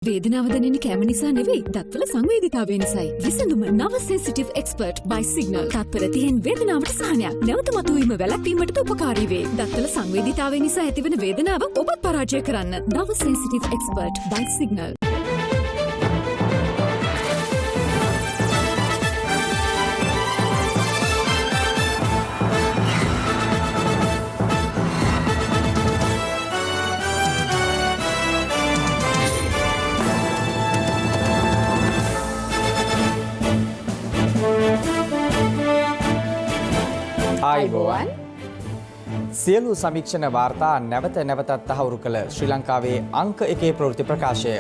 වේදනාව දැනෙන කැම නිසා නෙවෙයි දත්වල සංවේදීතාවය නිසායි. විසඳුම නව සෙන්සිටිව් එක්ස්පර්ට් by සිග්නල්. තත්පර 30න් වේදනාවට සහනයක්. නැවත මතුවීම වැළැක්වීමටද උපකාරී වේ. දත්වල සංවේදීතාවය නිසා ඇතිවන වේදනාව ඔබත් පරාජය කරන්න. නව සෙන්සිටිව් එක්ස්පර්ට් by සිග්නල්. ආයිබෝවන් සියලු සමීක්ෂණ වාර්තා නැවත නැවතත් තහවුරු කළ ශ්‍රී ලංකාවේ අංක 1 ප්‍රවෘත්ති ප්‍රකාශය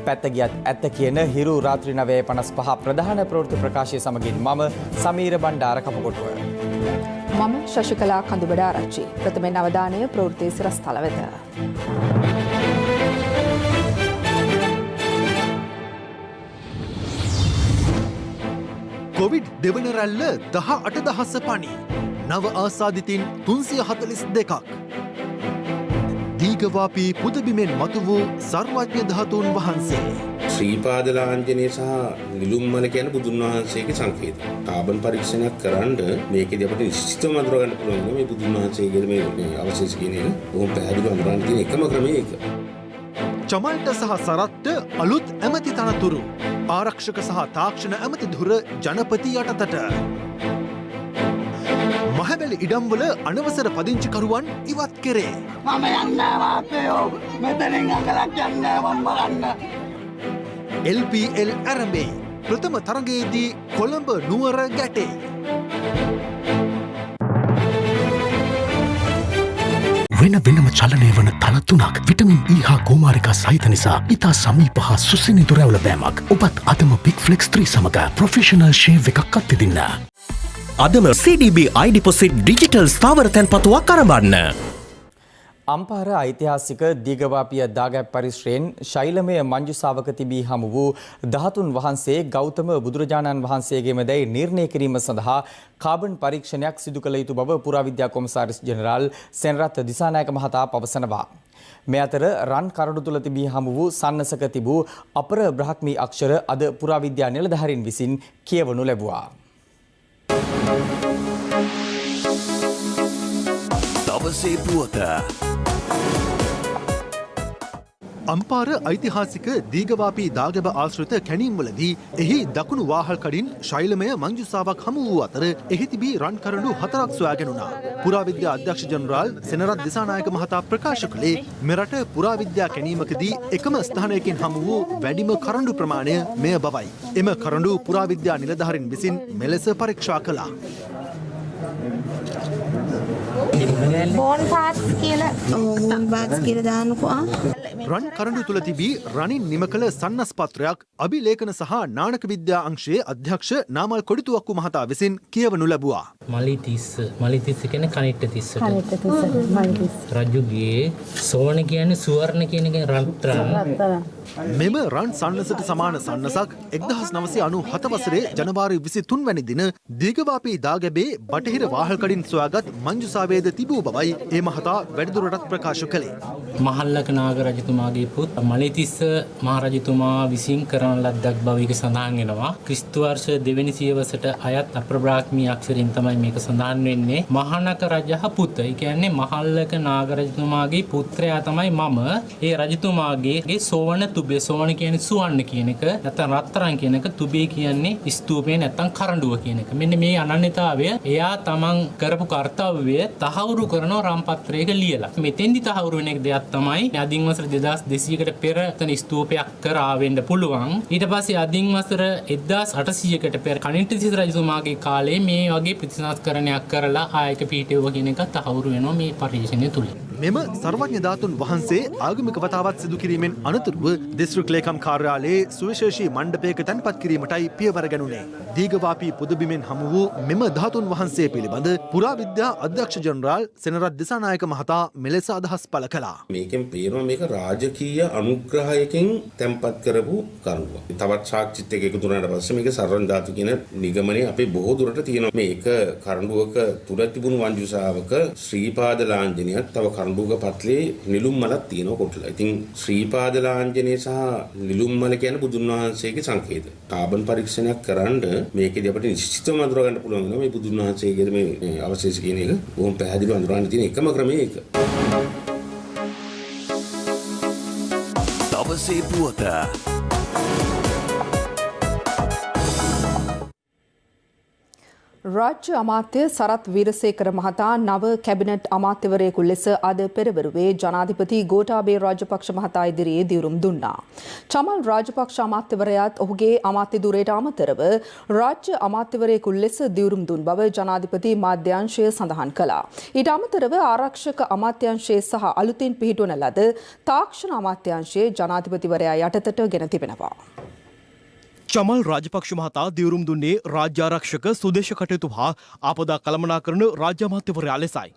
පැත්ත ගියත් ඇත්ත කියන හිරු රාත්‍රී 9:55 ප්‍රධාන ප්‍රවෘත්ති ප්‍රකාශය සමගින් මම සමීර බණ්ඩාර කපකොටුව මම ශශිකලා කඳුබඩ ආරච්චි ප්‍රථමයෙන් අවධානය ප්‍රවෘත්ති සිරස්තල වෙත කොවිඩ් දෙවන රැල්ල 18,000 පණි නව ආසාදිතින් 342ක් දීඝවාපී පුදබිමෙන් මතු වූ සර්වඥ ධාතුන් වහන්සේ ශ්‍රීපාද ලාංඡනය සහ නිලුම්මල කියන බුදුන් වහන්සේගේ සංකේත. කාබන් පරීක්ෂණයක් කරන්න මේකේදී අපිට නිශ්චිතව අඳුර ගන්න පුළුවන් මේ බුදුන් වහන්සේගේ මේ අවශේෂ කියන එක. බොහොම පැහැදිලිව අඳුරන්න තියෙන එකම ක්‍රමය ඒක. චමල්ට සහ සරත්ට අලුත් ඇමති තනතුරු. ආරක්ෂක සහ තාක්ෂණ ඇමති ධුර ජනපති යටතට. මහවැලි ඉඩම්වල අනවසර පදිංචිකරුවන් ඉවත් කෙරේ. මම යන්නේ වාපයෝ මෙතනින් අඟලක් යන්නේ මම බලන්න. LPL ඇරඹේ ප්‍රථම තරගයේදී කොළඹ නුවර ගැටේ. වෙන වෙනම චලනය වන තල 3ක් විටමින් E හා කුමාරිකා සහිත නිසා ඉතා සමීප හා සුසිනිඳු රැවුල බෑමක්. ඔබත් අදම පික් ෆ්ලෙක්ස් 3 සමග ප්‍රොෆෙෂනල් ෂේව් එකක් අත්විඳින්න. අදම CDB iDeposit ඩිජිටල් ස්ථාවර තැන්පතුවක් අරඹන්න. අම්පාර ඓතිහාසික දීඝවාපිය දාගැබ් පරිශ්‍රයෙන් ශෛලමය මංජුසාවක තිබී හමු වූ ධාතුන් වහන්සේ ගෞතම බුදුරජාණන් වහන්සේගේම දැයි නිර්ණය කිරීම සඳහා කාබන් පරීක්ෂණයක් සිදු කළ යුතු බව පුරාවිද්‍යා කොමසාරිස් ජෙනරාල් සෙනරත් දිසානායක මහතා පවසනවා. මේ අතර රන් කරඩු තුල තිබී හමු වූ සන්නසක තිබූ අපර බ්‍රහ්මී අක්ෂර අද පුරාවිද්‍යා නිලධාරීන් විසින් කියවනු ලැබුවා. දවසේ පුවත අම්පාර ඓතිහාසික දීඝවාපී දාගැබ ආශ්‍රිත කැණීම්වලදී එහි දකුණු වාහල් කඩින් ශෛලමය මංජුසාවක් හමු වූ අතර එහි තිබී රන් කරඬු 4ක් සොයාගෙනුණා. පුරාවිද්‍යා අධ්‍යක්ෂ ජනරාල් සෙනරත් දිසානායක මහතා ප්‍රකාශ කළේ මෙරට පුරාවිද්‍යා කැණීමකදී එකම ස්ථානයකින් හමු වූ වැඩිම කරඬු ප්‍රමාණය මෙය බවයි. එම කරඬු පුරාවිද්‍යා නිලධාරීන් විසින් මෙලෙස පරීක්ෂා කළා. බෝන් පාට්ස් කියලා දාන්නකෝ. රන් කරඬු තුල තිබී රනින් නිම කළ සන්නස් පත්‍රයක් අභිලේඛන සහ නානක විද්‍යා අංශයේ අධ්‍යක්ෂ නාමල් කොඩිතුවක්කු මහතා විසින් කියවනු ලැබුවා. මලිතිස්ස කියන්නේ කනිට්ට තිස්සට. රජුගේ සෝන කියන්නේ සුවර්ණ කියන එක රත්තරන්. මෙම රන් සන්නසට සමාන සන්නසක් 1997 වසරේ ජනවාරි 23 වැනි දින දීඝවාපී දාගැබේ බටහිර වාහල්කඩින් සොයාගත් මංජුසාවේද තිබූ බවයි ඒ මහතා වැඩිදුරටත් ප්‍රකාශ කළේ. මහල්ලක නාග රජතුමාගේ පුත් මලිතිස්ස මහ රජතුමා විසින් කරන ලද්දක් බව එක සඳහන් වෙනවා. ක්‍රිස්තු වර්ෂ 2 වෙනි සියවසට අයත් අප්‍රබ්‍රාහ්මී අක්ෂරයෙන් තමයි මේක සඳහන් වෙන්නේ. මහානක රජහ පුත. ඒ කියන්නේ මහල්ලක නාග රජතුමාගේ පුත්‍රයා තමයි මම. ඒ රජතුමාගේ සෝවන තුබේ සෝවන කියන්නේ සුවන්න කියන එක. නැත්නම් රත්තරන් කියන එක. තුබේ කියන්නේ ස්තූපේ නැත්නම් කරඬුව කියන එක. මෙන්න මේ අනන්‍යතාවය එයා තමන් කරපු කාර්යය තහවුරු කරන රම්පත්‍රයක ලියලා. මෙතෙන්දි තහවුරු වෙන එක දෙයක් තමයි අදින් වසර 2200කට පෙර තන ස්තූපයක් කරා වෙන්න පුළුවන්. ඊට පස්සේ අදින් වසර 1800කට පෙර කනිට්ටිසිත රජතුමාගේ කාලේ මේ වගේ ප්‍රතිසංස්කරණයක් කරලා ආයක පීඨයව කියන එක තහවුරු වෙනවා මේ පරීක්ෂණය තුලින්. මෙම සර්වඥ ධාතුන් වහන්සේ ආගමික වතාවත් සිදු කිරීමෙන් අනතුරුව දිස්ත්‍රික් ලේකම් කාර්යාලයේ සුවිශේෂී මණ්ඩපයක තැන්පත් කිරීමටයි පියවර ගැනුණේ. දීඝවාපී පුදබිමෙන් හමු වූ මෙම ධාතුන් වහන්සේ පිළිබඳ පුරාවිද්‍යා අධ්‍යක්ෂ ජනරාල් සෙනරත් දිසානායක මහතා මෙලෙස අදහස් පළ කළා. මේකෙන් පේනවා මේක රාජකීය අනුග්‍රහයකින් තැන්පත් කරපු කරුණක්. තවත් සාක්ෂිත් එක්ක එකතු වුණාට පස්සේ මේක සර්වඥ ධාතු කියන නිගමනය අපේ බොහෝ දුරට තියෙනවා. මේක කරඬුවක තුර තිබුණු වංජුසාවක ශ්‍රීපාද ලාංඡනයක් තව සම්බුග පත්ලේ නිලුම් මලක් තියෙනවා කොටලා. ඉතින් ශ්‍රීපාද ලාංඡනය සහ නිලුම් මල කියන්නේ බුදුන් වහන්සේගේ සංකේත. කාබන් පරීක්ෂණයක් කරන්න මේකේදී අපිට නිශ්චිතව අඳුර ගන්න පුළුවන් වෙනවා මේ බුදුන් වහන්සේගේ මේ අවශේෂ කියන එක. බොහොම පැහැදිලිව අඳුරන්න තියෙන එකම ක්‍රමය ඒක. දවසේ පුවත රාජ්‍ය අමාත්‍ය සරත් වීරසේකර මහතා නව කැබිනට් අමාත්‍යවරයෙකු ලෙස අද පෙරවරුවේ ජනාධිපති ගෝඨාභය රාජපක්ෂ මහතා ඉදිරියේ දියුරුම් දුන්නා. චමල් රාජපක්ෂ අමාත්‍යවරයාත් ඔහුගේ අමාත්‍ය ධුරයට අමතරව රාජ්‍ය අමාත්‍යවරයෙකු ලෙස දියුරුම් දුන් බව ජනාධිපති මාධ්‍යාංශය සඳහන් කළා. ඊට අමතරව ආරක්ෂක අමාත්‍යාංශය සහ අලුතින් පිහිටුවන ලද තාක්ෂණ අමාත්‍යාංශය ජනාධිපතිවරයා යටතට ගෙන තිබෙනවා. චමල් රාජපක්ෂ මහතා දියුරුම් දුන්නේ රාජ්‍ය ආරක්ෂක සුදේශ කටයුතු හා ආපදා කළමනාකරන රාජ්‍ය අමාත්‍යවරයා ලෙසයි.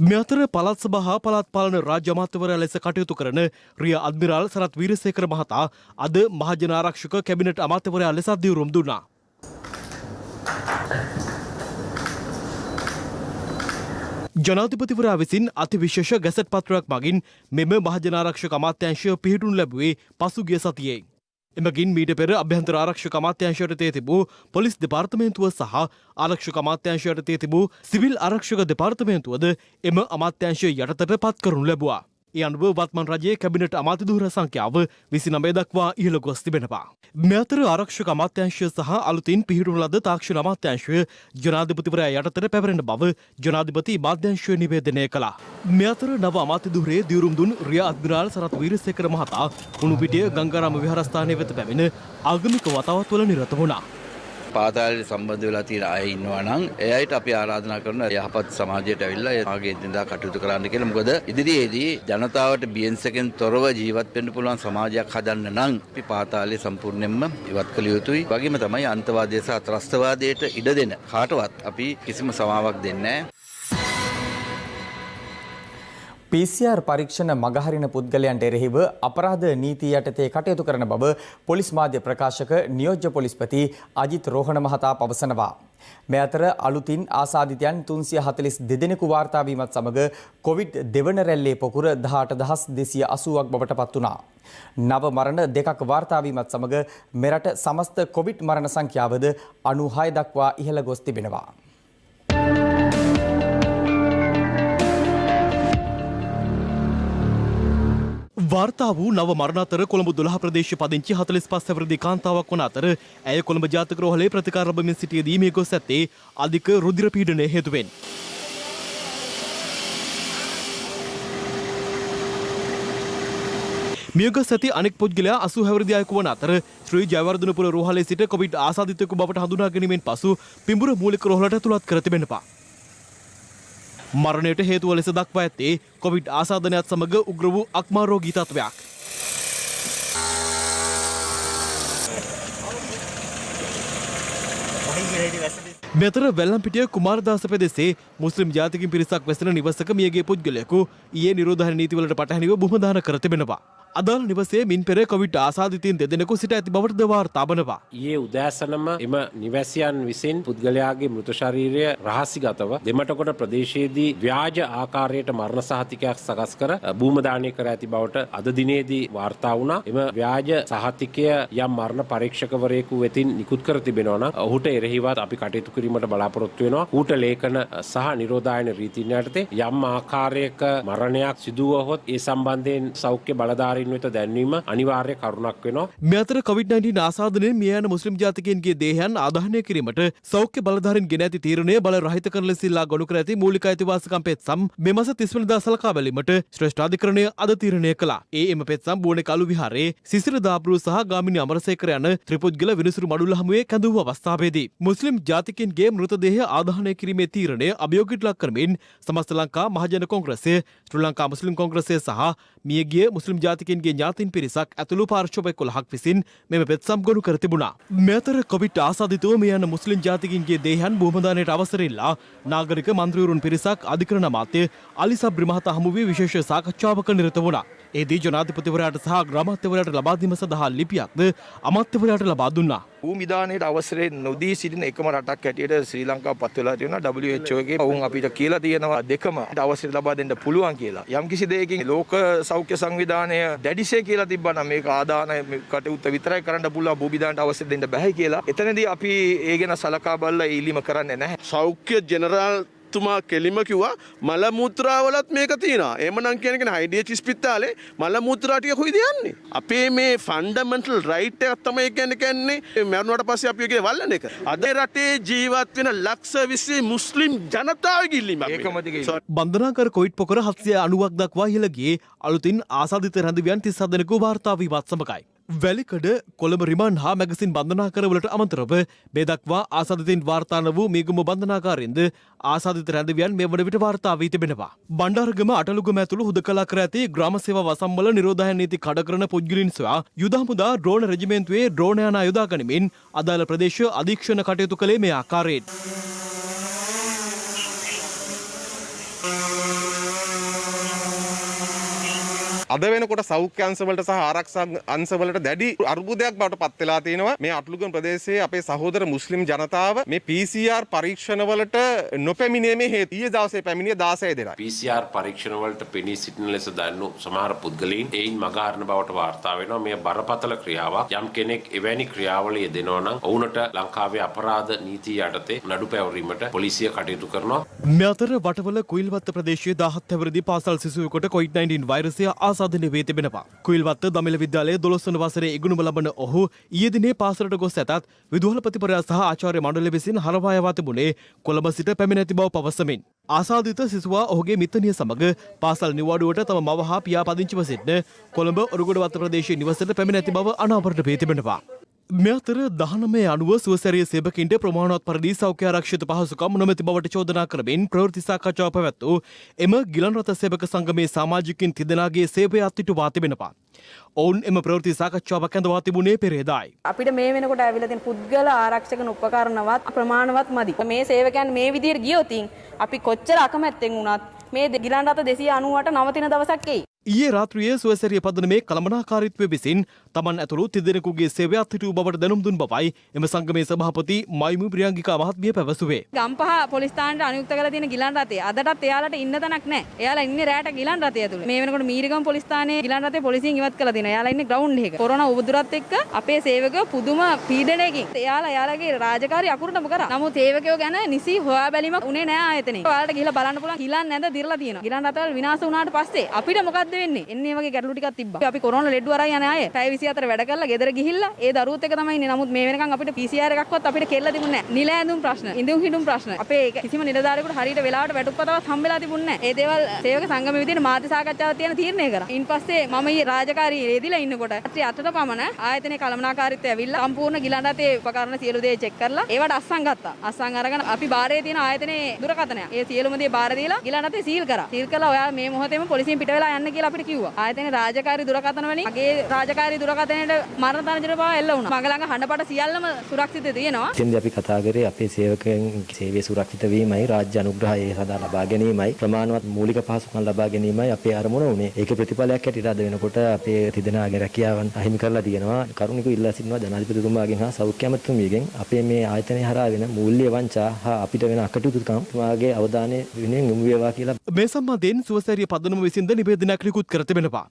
මේ අතර පළාත් සභා හා පළාත් පාලන රාජ්‍ය අමාත්‍යවරයා ලෙස කටයුතු කරන රිය අද්මිරාල් සරත් වීරසේකර මහතා අද මහජන ආරක්ෂක කැබිනට් අමාත්‍යවරයා ලෙස දියුරුම් දුන්නා. ජනාධිපතිවරයා විසින් අතිවිශේෂ ගැසට් පත්‍රයක් මගින් මෙම මහජනාරක්ෂක අමාත්‍යාංශය පිහිටුන් ලැබුවේ පසුගිය සතියේ. එමගින් මීට පෙර අභ්‍යන්තර ආරක්ෂක අමාත්‍යාංශයට තේ තිබූ පොලිස් දෙපාර්තමේන්තුව සහ ආරක්ෂක අමාත්‍යාංශයට තේ තිබූ සිවිල් ආරක්ෂක දෙපාර්තමේන්තුවද එම අමාත්‍යාංශය යටතට පත් කරනු ලැබුවා. ඒ අනුව වත්මන් රජයේ කැබිනට් අමාත්‍ය ධුර සංඛ්‍යාව 29 දක්වා ඉහළ ගොස් තිබෙනවා. මේ අතර ආරක්ෂක අමාත්‍යාංශය සහ අලුතින් පිහිටුණු ලද තාක්ෂණ අමාත්‍යාංශය ජනාධිපතිවරයා යටතට පැවරෙන බව ජනාධිපති මාධ්‍යාංශය නිවේදනය කළා. මේ අතර නව අමාත්‍ය ධුරයේ දියුරුම් දුන් රිය අද්මිරාල් සරත් වීරසේකර මහතා කුණුපිටිය ගංගාරාම විහාරස්ථානයේ වෙත පැමිණ ආගමික වතාවත්වල නිරත වුණා. පාතාලයට සම්බන්ධ වෙලා තියෙන අය ඉන්නවා නම් ඒ අයට අපි ආරාධනා කරන යහපත් සමාජයට ඇවිල්ලා එයාගේ එදිනදා කටයුතු කරන්න කියලා. මොකද ඉදිරියේදී ජනතාවට බියන්සකින් තොරව ජීවත් වෙන්න පුළුවන් සමාජයක් හදන්න නම් අපි පාතාලය සම්පූර්ණයෙන්ම ඉවත් කළ යුතුයි. වගේම තමයි අන්තවාදය සහ ත්‍රස්තවාදයට ඉඩ දෙන කාටවත් අපි කිසිම සමාවක් දෙන්නේ නැහැ. PCR පරීක්ෂණ මගහරින පුද්ගලයන්ට එරෙහිව අපරාධ නීතිය යටතේ කටයුතු කරන බව පොලිස් මාධ්‍ය ප්‍රකාශක නියෝජ්‍ය පොලිස්පති අජිත් රෝහණ මහතා පවසනවා. මේ අතර අලුතින් ආසාදිතයන් 342 දෙනෙකු වාර්තා වීමත් සමග කොවිඩ් දෙවන රැල්ලේ පොකුර 18280ක් බවට පත් වුණා. නව මරණ දෙකක් වාර්තා වීමත් සමග මෙරට සමස්ත කොවිඩ් මරණ සංඛ්‍යාවද 96 දක්වා ඉහළ ගොස් තිබෙනවා. වාර්තා වූ නව මරණ අතර කොළඹ 12 ප්‍රදේශ පදිංචි 45 හැවිරිදි කාන්තාවක් වන අතර ඇය කොළඹ ජාතක රෝහලේ ප්‍රතිකාර ලැබමින් සිටියේදී මිය ගොස් ඇත්තේ අධික රුධිර පීඩනය හේතුවෙන්. මියගොස් ඇති අනෙක් පුද්ගලයා 80 හැවිරිදි අයෙකු වන අතර ශ්‍රී ජයවර්ධනපුර රෝහලේ සිට කොවිඩ් ආසාදිතයෙකු බවට හඳුනා ගැනීමෙන් පසු පිඹුර මූලික රෝහලට ඇතුළත් කර තිබෙනවා. මරණයට හේතුව ලෙස දක්වා ඇත්තේ කොවිඩ් ආසාදනයත් සමග උග්‍ර වූ අක්මා රෝගී තත්ත්වයක්. මෙතර වැල්ලම්පිටිය කුමාරදාස ප්‍රදේශයේ මුස්ලිම් ජාතිකින් පිරිසක් වැසෙන නිවසක මියගිය පුද්ගලයෙකු ඊයේ නිරෝධායන නීතිවලට පටහැනිව බුහදාන කර තිබෙනවා. අදාළ නිවසේ මින් පෙර කොවිඩ් ආසාදිතයින් දෙදෙනෙකු සිට ඇති බවටද වාර්තා වනවා. ඊයේ උදෑසනම එම නිවැසියන් විසින් පුද්ගලයාගේ මෘත ශරීරය රහසිගතව දෙමටකොට ප්‍රදේශයේදී ව්‍යාජ ආකාරයට මරණ සහතිකයක් සකස් කර භූමදානය කර ඇති බවට අද දිනේදී වාර්තා වුණා. එම ව්‍යාජ සහතිකය යම් මරණ පරීක්ෂකවරයෙකු වෙතින් නිකුත් කර තිබෙනවා නම් ඔහුට එරෙහිවත් අපි කටයුතු කිරීමට බලාපොරොත්තු වෙනවා. ඌට ලේඛන සහ නිරෝධායන රීතීන් යටතේ යම් ආකාරයක මරණයක් සිදුවහොත් ඒ සම්බන්ධයෙන් සෞඛ්‍ය බලධාරීන් වෙත දැන්වීම අනිවාර්ය කරුණක් වෙනවා. මේ අතර COVID-19 ආසාදනයෙන් මිය යන මුස්ලිම් ජාතිකයන්ගේ දේහයන් ආදාහනය කිරීමට සෞඛ්‍ය බලධාරීන් ගෙන ඇති තීරණය බල රහිත කරන ලෙස ඉල්ලා ගොනු කර ඇති මූලික අයිතිවාසිකම් පෙත්සම් මේ මාස 30 වෙනිදා සලකා බැලීමට ශ්‍රේෂ්ඨ අධිකරණය අද තීරණය කළා. එම පෙත්සම් බෝනේ කළු විහාරයේ සිසිර දාබ්රු සහ ගාමිණී අමරසේකර යන ත්‍රිපුද්ගල විනිසුරු මඩුල්ල හමුවේ කැඳවූ අවස්ථාවේදී මුස්ලිම් ජාතිකයන්ගේ මෘතදේහ ආදාහනය කිරීමේ තීරණය අභියෝගයට ලක් කරමින් සමස්ත ලංකා මහජන කොංග්‍රසය, ශ්‍රී ලංකා මුස්ලිම් කොංග්‍රසය සහ මියගිය මුස්ලිම් ජාතිකයන්ගේ ඥාතීන් පිරිසක් ඇතුළු පාර්ශ්ව 11ක් විසින් මෙම පෙත්සම් ගොනු කර තිබුණා. මේ අතර කොවිඩ් ආසාදිතව මිය යන මුස්ලිම් ජාතිකයන්ගේ දේහයන් භූමදානයට අවසර ඉල්ලා නාගරික මන්ත්‍රීවරුන් පිරිසක් අධිකරණ අමාත්‍ය අලි සබ්රි මහතා හමු වී විශේෂ සාකච්ඡාවක නිරත වුණා. එදී ජනාධිපතිවරයාට සහ ග්‍රාමාත්‍යවරයාට ලබා දීම සඳහා ලිපියක්ද අමාත්‍යවරයාට ලබා දුන්නා. භූමිදානයට අවසරය නොදී සිටින එකම රටක් හැටියට ශ්‍රී ලංකාව පත් වෙලා තියෙනවා. WHO එකේ වුන් අපිට කියලා තියෙනවා දෙකම අවසරය ලබා දෙන්න පුළුවන් කියලා. යම්කිසි දෙයකින් ලෝක සෞඛ්‍ය සංවිධානය දැඩිසේ කියලා තිබ්බා නම් මේක ආදාන කටයුත්ත විතරයි කරන්න පුළුවන් භූමිදානට අවසරය දෙන්න බෑ කියලා. එතනදී අපි ඒ ගැන සලකා බලලා ඉල්ලීම කරන්නේ නැහැ. සෞඛ්‍ය ජෙනරාල් තුමා කෙලිම කිව්වා මල මුත්‍රාවලත් මේක තියෙනවා. එහෙමනම් කියන්නේ හයිඩීඑච් ස්පිතාලේ මල මුත්‍රා ටික කොයිද යන්නේ? අපේ මේ ෆන්ඩමෙන්ටල් රයිට් එකක් තමයි කියන්නේ මරුණාට පස්සේ අපි ඒකේ වල්ලන එක. අද රටේ ජීවත් වෙන ලක්ෂ 20 මුස්ලිම් ජනතාවගේ ඉල්ලීමක්. බන්ධනාගාර කොවිඩ් පොකර 790ක් දක්වා ඉහළ ගියේ අලුතින් ආසාදිත රැඳවියන් 37 දෙනෙකු වාර්තා වීමත් සමගයි. වැලිකඩ කොළඹ රිමාන්ඩ් හා මැගසින් බන්ධනාගාරවලට අමතරව මේ දක්වා ආසාදිතයින් වාර්තා වූ මීගම බන්ධනාගාරයෙන්ද ආසාදිත රැඳවියන් මේ වන විට වාර්තා වී තිබෙනවා. බණ්ඩාරගම අටලුගම ඇතුළු හුදකලා කර ඇති ග්‍රාම සේවා වසම්වල නිරෝධායන නීති කඩ කරන පුද්ගලයන් සොයා යුද හමුදා ඩ්‍රෝන රෙජිමෙන්තුවේ ඩ්‍රෝන යාන යොදා ගනිමින් අදාළ ප්‍රදේශ අධීක්ෂණ කටයුතු කළේ මේ ආකාරයෙන්. අද වෙනකොට සෞඛ්‍ය අංශවලට සහ ආරක්ෂා අංශවලට දැඩි අර්බුදයක් බවට පත් වෙලා තියෙනවා. මේ අටලුගම ප්‍රදේශයේ අපේ සහෝදර මුස්ලිම් ජනතාව මේ PCR පරීක්ෂණ වලට නොපැමිණීමේ හේතු ඊයේ දවසේ පැමිණිය 16 දෙනා. PCR පරීක්ෂණ වලට පෙනී සිටින ලෙස දන්නු සමහර පුද්ගලයන් එයින් මගහරන බවට වාර්තා වෙනවා. මේ බරපතල ක්‍රියාවක්. යම් කෙනෙක් එවැනි ක්‍රියාවල යෙදෙනවා නම් ඔවුන්ට ලංකාවේ අපරාධ නීතිය යටතේ නඩු පැවරීමට පොලිසිය කටයුතු කරනවා. මේ අතර වටවල කුයිල්වත්ත ප්‍රදේශයේ 17 වෙනි පාසල් සිසුවෙකුට COVID-19 වෛරසය ආසාදනය වේ තිබෙනවා. කුයිල්වත්ත දමිළ විද්‍යාලයේ 12 වන වසරේ ඉගෙනුම ලබන ඔහු ඊයේ දිනේ පාසලට ගොස් ඇතත් විදුහල්පතිවරයා සහ ආචාර්ය මණ්ඩලය විසින් හරවා යවා තිබුණේ කොළඹ සිට පැමිණ ඇති බව පවසමින්. ආසාදිත සිසුවා ඔහුගේ මිත්තනිය සමග පාසල් නිවාඩුවට තම මව හා පියා පදිංචිව සිටින කොළඹ ඔරුගොඩවත්ත ප්‍රදේශයේ නිවසට පැමිණ ඇති බව අනාවරණ වේ තිබෙනවා. මේ අතර 19 අනුව සුවසැරිය සේවකින්ට ප්‍රමාණවත් පරිදි සෞඛ්‍ය ආරක්ෂිත පහසුකම් නොමැති බවට චෝදනා කරමින් ප්‍රවෘත්ති සාකච්ඡාව පැවැත්වූ එම ගිලන් රථ සේවක සංගමේ සමාජිකින් තිදෙනාගේ සේවය අත්හිටුවා තිබෙනවා. ඔවුන් එම ප්‍රවෘත්ති සාකච්ඡාවක් ඇඳවා තිබුණේ පෙරේදායි. අපිට මේ වෙනකොට ඇවිල්ලා තියෙන පුද්ගල ආරක්ෂක උපකරණවත් ප්‍රමාණවත් මදි. මේ සේවකයන් මේ විදිහට ගියොත් අපි කොච්චර අකමැත්තෙන් වුණත් මේ ගිලන් රථ 298 නවතින දවසක් එයි. ඊයේ රාත්‍රියේ සුවසැරිය පදනමේ කළමනාකාරීත්වය විසින් තමන් ඇතුළු තිදෙනෙකුගේ සේවය අත්හිටු බවට දැනුම් දුන් බවයි එම සංගමේ සභාපති මයිමු ප්‍රියංගිකා මහත්මිය පැවසුවේ. ගම්පහ පොලිස් ස්ථානයට අනුයුක්ත කරලා තියෙන ගිලන් රථය අදටත් එයාලට ඉන්න තැනක් නැහැ. එයාලා ඉන්නේ රැට ගිලන් රථය ඇතුළේ. මේ වෙනකොට මීරිගම පොලිස් ස්ථානයේ ගිලන් රථය පොලිසියෙන් ඉවත් කරලා දෙනවා. එයාලා ඉන්නේ ග්‍රවුන්ඩ් එකක. කොරෝනා උවදුරත් එක්ක අපේ සේවකයෝ පුදුම පීඩනයකින් එයාලගේ රාජකාරී අකුරටම කරා. නමුත් සේවකයෝ ගැන නිසි හොයා බැලීමක් උනේ නැහැ ආයතනේ. ඔයාලට ගිහලා බලන්න පුළුවන් ගිලන් නැඳ දිරලා තියෙනවා. ගිලන් රථවල විනාශ වුණාට පස්සේ අපිට මොකද්ද වෙන්නේ? එන්නේ වගේ ගැටලු ටිකක් තිබ්බා. අපි කොරෝනා ලෙඩ වරයි යන අය පැය 24 වැඩ කරලා ගෙදර ගිහිල්ලා ඒ දරුවොත් එක තමයි ඉන්නේ. නමුත් මේ වෙනකන් අපිට PCR එකක්වත් අපිට කෙල්ල තිබුණේ නැහැ. නිල ඇඳුම් ප්‍රශ්න, ඉඳුම් හිටුම් ප්‍රශ්න. අපේ කිසිම නිලධාරියෙකුට හරියට වෙලාවට වැටුප්පතවත් හම්බෙලා තිබුණේ නැහැ. ඒ දේවල් සේවක සංගමයේ විදිහට මාධ්‍ය සාකච්ඡාවක් තියෙන තීරණය කරා. ඉන් පස්සේ මම ඊ රාජකාරී රෙදිලා ඉන්නකොට රාත්‍රී 8ට පමණ ආයතනයේ කළමනාකාරීත්වය ඇවිල්ලා සම්පූර්ණ ගිලන් රථයේ උපකරණ සියලු දේ චෙක් කරලා ඒවට අස්සන් ගත්තා. අස්සන් අරගෙන අපි බාරේ තියෙන ආයතනයේ දුරකථනය. ඒ සියලුම දේ බාර දීලා ගිලන් රථේ සීල් කරා. සීල් කළා ඔයා මේ මොහොතේම පොලිසියෙන් පිට වෙලා යන්න කියලා අපිට කිව්වා. ආයතනයේ රාජකාරී දුරකථන වලින් මගේ රාජකාරී දුරකථනයට මරණ තරජන බව එල්ල වුණා. මග ළඟ හඬපට සියල්ලම සුරක්ෂිත තියෙනවා. ඉතින්දී අපි කතා කරේ අපේ සේවකයන්ගේ සේවය සුරක්ෂිත වීමයි, රාජ්‍ය අනුග්‍රහය සදා ලබා ගැනීමයි, ප්‍රමාණවත් මූලික පහසුකම් ලබා ගැනීමයි අපේ අරමුණ උනේ. ඒකේ ප්‍රතිඵලයක් හැටියට අද වෙනකොට අපේ තිදෙනාගේ රැකියාවන් අහිමි කරලා තියෙනවා. කරුණිකව ඉල්ලා සිටිනවා ජනාධිපතිතුමාගෙන් හා සෞඛ්‍ය අමාත්‍යතුමියගෙන් අපේ මේ ආයතනය හරහා වෙන මූල්‍ය වංචා හා අපිට වෙන අකටයුතුකම් තුමාගේ අවධානය වෙනුවෙන් යොමු වේවා කියලා. මේ සම්බන්ධයෙන් සුවසැරිය පදනම විසින්ද නිවේදනයක් නිකුත් කර තිබෙනවා.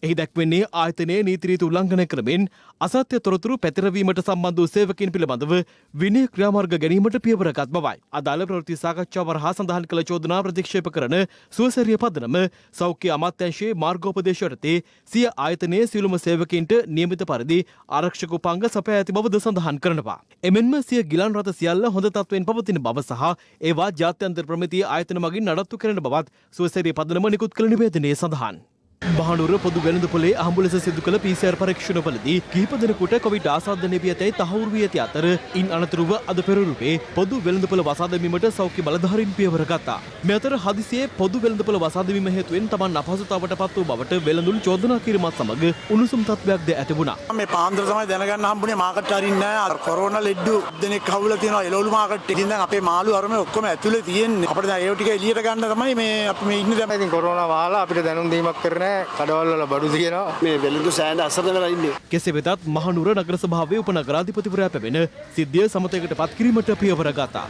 එහි දැක්වෙන්නේ ආයතනයේ නීති රීති උල්ලංඝනය කරමින් අසත්‍ය තොරතුරු පැතිරවීමට සම්බන්ධ වූ සේවකයන් පිළිබඳව විනය ක්‍රියාමාර්ග ගැනීමට පියවරගත් බවයි. අදාළ ප්‍රවෘත්ති සාකච්ඡාව හරහා සඳහන් කළ චෝදනා ප්‍රතික්ෂේප කරන සුවසැරිය පදනම සෞඛ්‍ය අමාත්‍යාංශයේ මාර්ගෝපදේශ යටතේ සිය ආයතනයේ සියලුම සේවකයන්ට නියමිත පරිදි ආරක්ෂක උපාංග සපයා ඇති බවද සඳහන් කරනවා. එමෙන්ම සිය ගිලන් රථ සියල්ල හොඳ තත්ත්වයෙන් පවතින බව සහ ඒවා ජාත්‍යන්තර ප්‍රමිතිය ආයතන මගින් නඩත්තු කරන බවත් සුවසැරිය පදනම නිකුත් කළ නිවේදනයේ සඳහන්. බහනුවර පොදු වෙළඳපොලේ අහඹු ලෙස සිදු කළ PCR පරීක්ෂණවලදී කිහිප දෙනෙකුට කොවිඩ් ආසාදනය වී ඇතැයි තහවුරු වී ඇති අතර ඉන් අනතුරුව අද පෙරළුවේ පොදු වෙළඳපොළ වසා දැමීමට සෞඛ්‍ය බලධාරීන් පියවර ගත්තා. මේ අතර හදිසියේ පොදු වෙළඳපොළ වසා දැමීම හේතුවෙන් තමන් අපහසුතාවට පත් වූ බවට වෙළඳුල් චෝදනා කිරීමත් සමග උණුසුම් තත්ත්වයක්ද ඇති වුණා. මේ පාන්දර තමයි දැනගන්න හම්බුනේ මාකට් හරින් නෑ. අර කොරෝනා ලෙඩ්ඩු දෙනෙක් අහුවලා තියෙනවා එළවලු මාකට් එකකින්. දැන් අපේ මාළු අරමේ ඔක්කොම ඇතුලේ තියෙන්නේ. අපිට දැන් ඒව ටික එළියට ගන්න තමයි මේ අපි මේ ඉන්නේ දැන්. ඉතින් කොරෝනා වහලා අපිට දැනුම් දීමක් කරන්නේ නැහැ. කඩවල් වල බඩු තියෙනවා. මේ වෙළඳ සෑහෙන අසරණ වෙලා ඉන්නේ. කෙසේ වෙතත් මහනුවර නගර සභාවේ උපනගරාධිපතිවරයා පැමිණ සිද්ධිය සමතයකට පත් කිරීමට පියවර ගත්තා.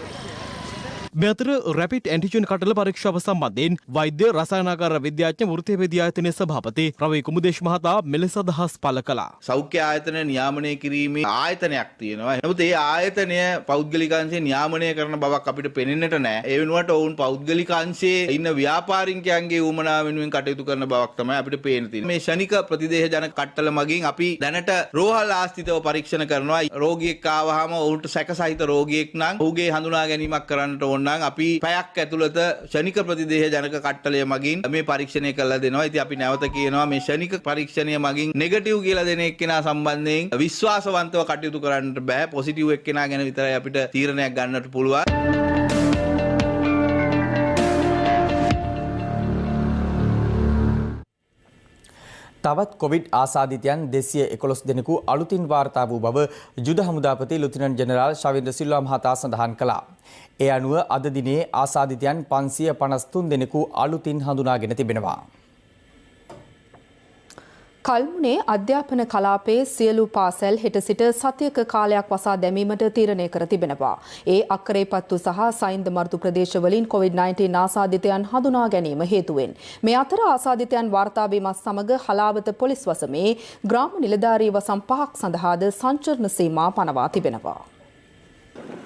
මේ අතර රැපිඩ් ඇන්ටිජන් කටල පරීක්ෂාව සම්බන්ධයෙන් වෛද්‍ය රසායනාගාර විද්‍යාඥ වෘත්තීයවේදී ආයතනයේ සභාපති රවී කුමුදේශ් මහතා මෙලෙස අදහස් පළ කළා. සෞඛ්‍ය ආයතන නියාමනය කිරීමේ ආයතනයක් තියෙනවා. නමුත් ඒ ආයතනය පෞද්ගලික අංශයෙන් නියාමනය කරන බවක් අපිට පෙනෙන්නට නැහැ. ඒ වෙනුවට ඔවුන් පෞද්ගලික අංශයේ ඉන්න ව්‍යාපාරිකයන්ගේ උමනා වෙනුවෙන් කටයුතු කරන බවක් තමයි අපිට පේන්න තියෙන්නේ. මේ ශනික ප්‍රතිදේහ ජනක කට්ටල මගින් අපි දැනට රෝහල් ආස්තිතව පරීක්ෂණ කරනවා. රෝගියෙක් ආවහම ඔවුන්ට සැකසහිත රෝගියෙක් නම් ඔහුගේ හඳුනා ගැනීමක් කරන්නට ඕන නම් අපි පැයක් ඇතුළත ශනික ප්‍රතිදේහ ජනක කට්ටලය මගින් මේ පරීක්ෂණය කරලා දෙනවා. ඉතින් අපි නැවත කියනවා මේ ශනික පරීක්ෂණය මගින් නෙගටිව් කියලා දෙන එක්කෙනා සම්බන්ධයෙන් විශ්වාසවන්තව කටයුතු කරන්නට බෑ. පොසිටිව් එක්කෙනා ගැන විතරයි අපිට තීරණයක් ගන්නට පුළුවන්. තවත් කොවිඩ් ආසාදිතයන් 211 දෙනෙකු අලුතින් වාර්තා වූ බව යුද හමුදාපති ලුතිනන්ට් ජෙනරාල් ශවින්ද්‍ර සිල්වා මහතා සඳහන් කළා. ඒ අනුව අද දිනේ ආසාදිතයන් 553 දෙනෙකු අලුතින් හඳුනාගෙන තිබෙනවා. කල්මුනේ අධ්‍යාපන කලාපයේ සියලු පාසල් හෙට සිට සතියක කාලයක් වසා දැමීමට තීරණය කර තිබෙනවා. ඒ අක්කරේපත්තු සහ සයින්ද මර්තු ප්‍රදේශවලින් COVID-19 ආසාදිතයන් හඳුනා ගැනීම හේතුවෙන්. මේ අතර ආසාදිතයන් වාර්තා වීමත් සමග හලාවත පොලිස් වසමේ ග්‍රාම නිලධාරී වසම් 5ක් සඳහාද සංචරණ සීමා පනවා තිබෙනවා.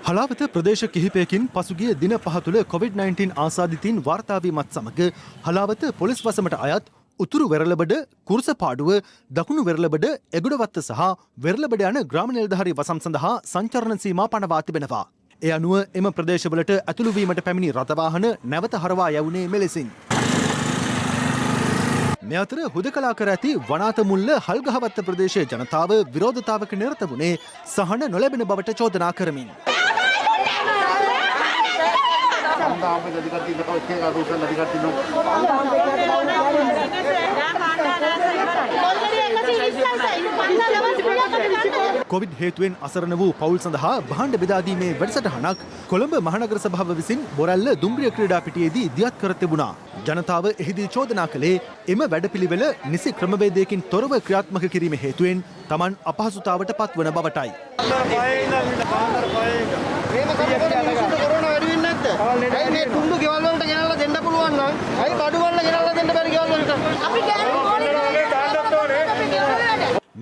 හලාවත ප්‍රදේශ කිහිපයකින් පසුගිය දින 5 තුළ COVID-19 ආසාදිතයින් වාර්තා වීමත් සමග හලාවත පොලිස් වසමට අයත් උතුරු වෙරළබඩ කුරුසපාඩුව දකුණු වෙරළබඩ එගොඩවත්ත සහ වෙරළබඩ යන ග්‍රාම නිලධාරී වසම් සඳහා සංචරණ සීමා පනවා තිබෙනවා. ඒ අනුව එම ප්‍රදේශවලට ඇතුළු වීමට පැමිණි රථවාහන නැවත හරවා යවුනේ මෙලෙසින්. මේ අතර හුදකලා කර ඇති වනාත මුල්ල හල්ගහවත්ත ප්‍රදේශයේ ජනතාව විරෝධතාවක නිරත වුණේ සහන නොලැබෙන බවට චෝදනා කරමින්. කොවිඩ් හේතුවෙන් අසරණ වූ පවුල් සඳහා භාණ්ඩ බෙදා දීමේ වැඩසටහනක් කොළඹ මහනගර සභාව විසින් බොරැල්ල දුම්රිය ක්‍රීඩා පිටියේදී දියත් කර තිබුණා. ජනතාව එහිදී චෝදනා කළේ එම වැඩපිළිවෙල නිසි ක්‍රමවේදයකින් තොරව ක්‍රියාත්මක කිරීම හේතුවෙන් Taman අපහසුතාවට පත්වන බවටයි.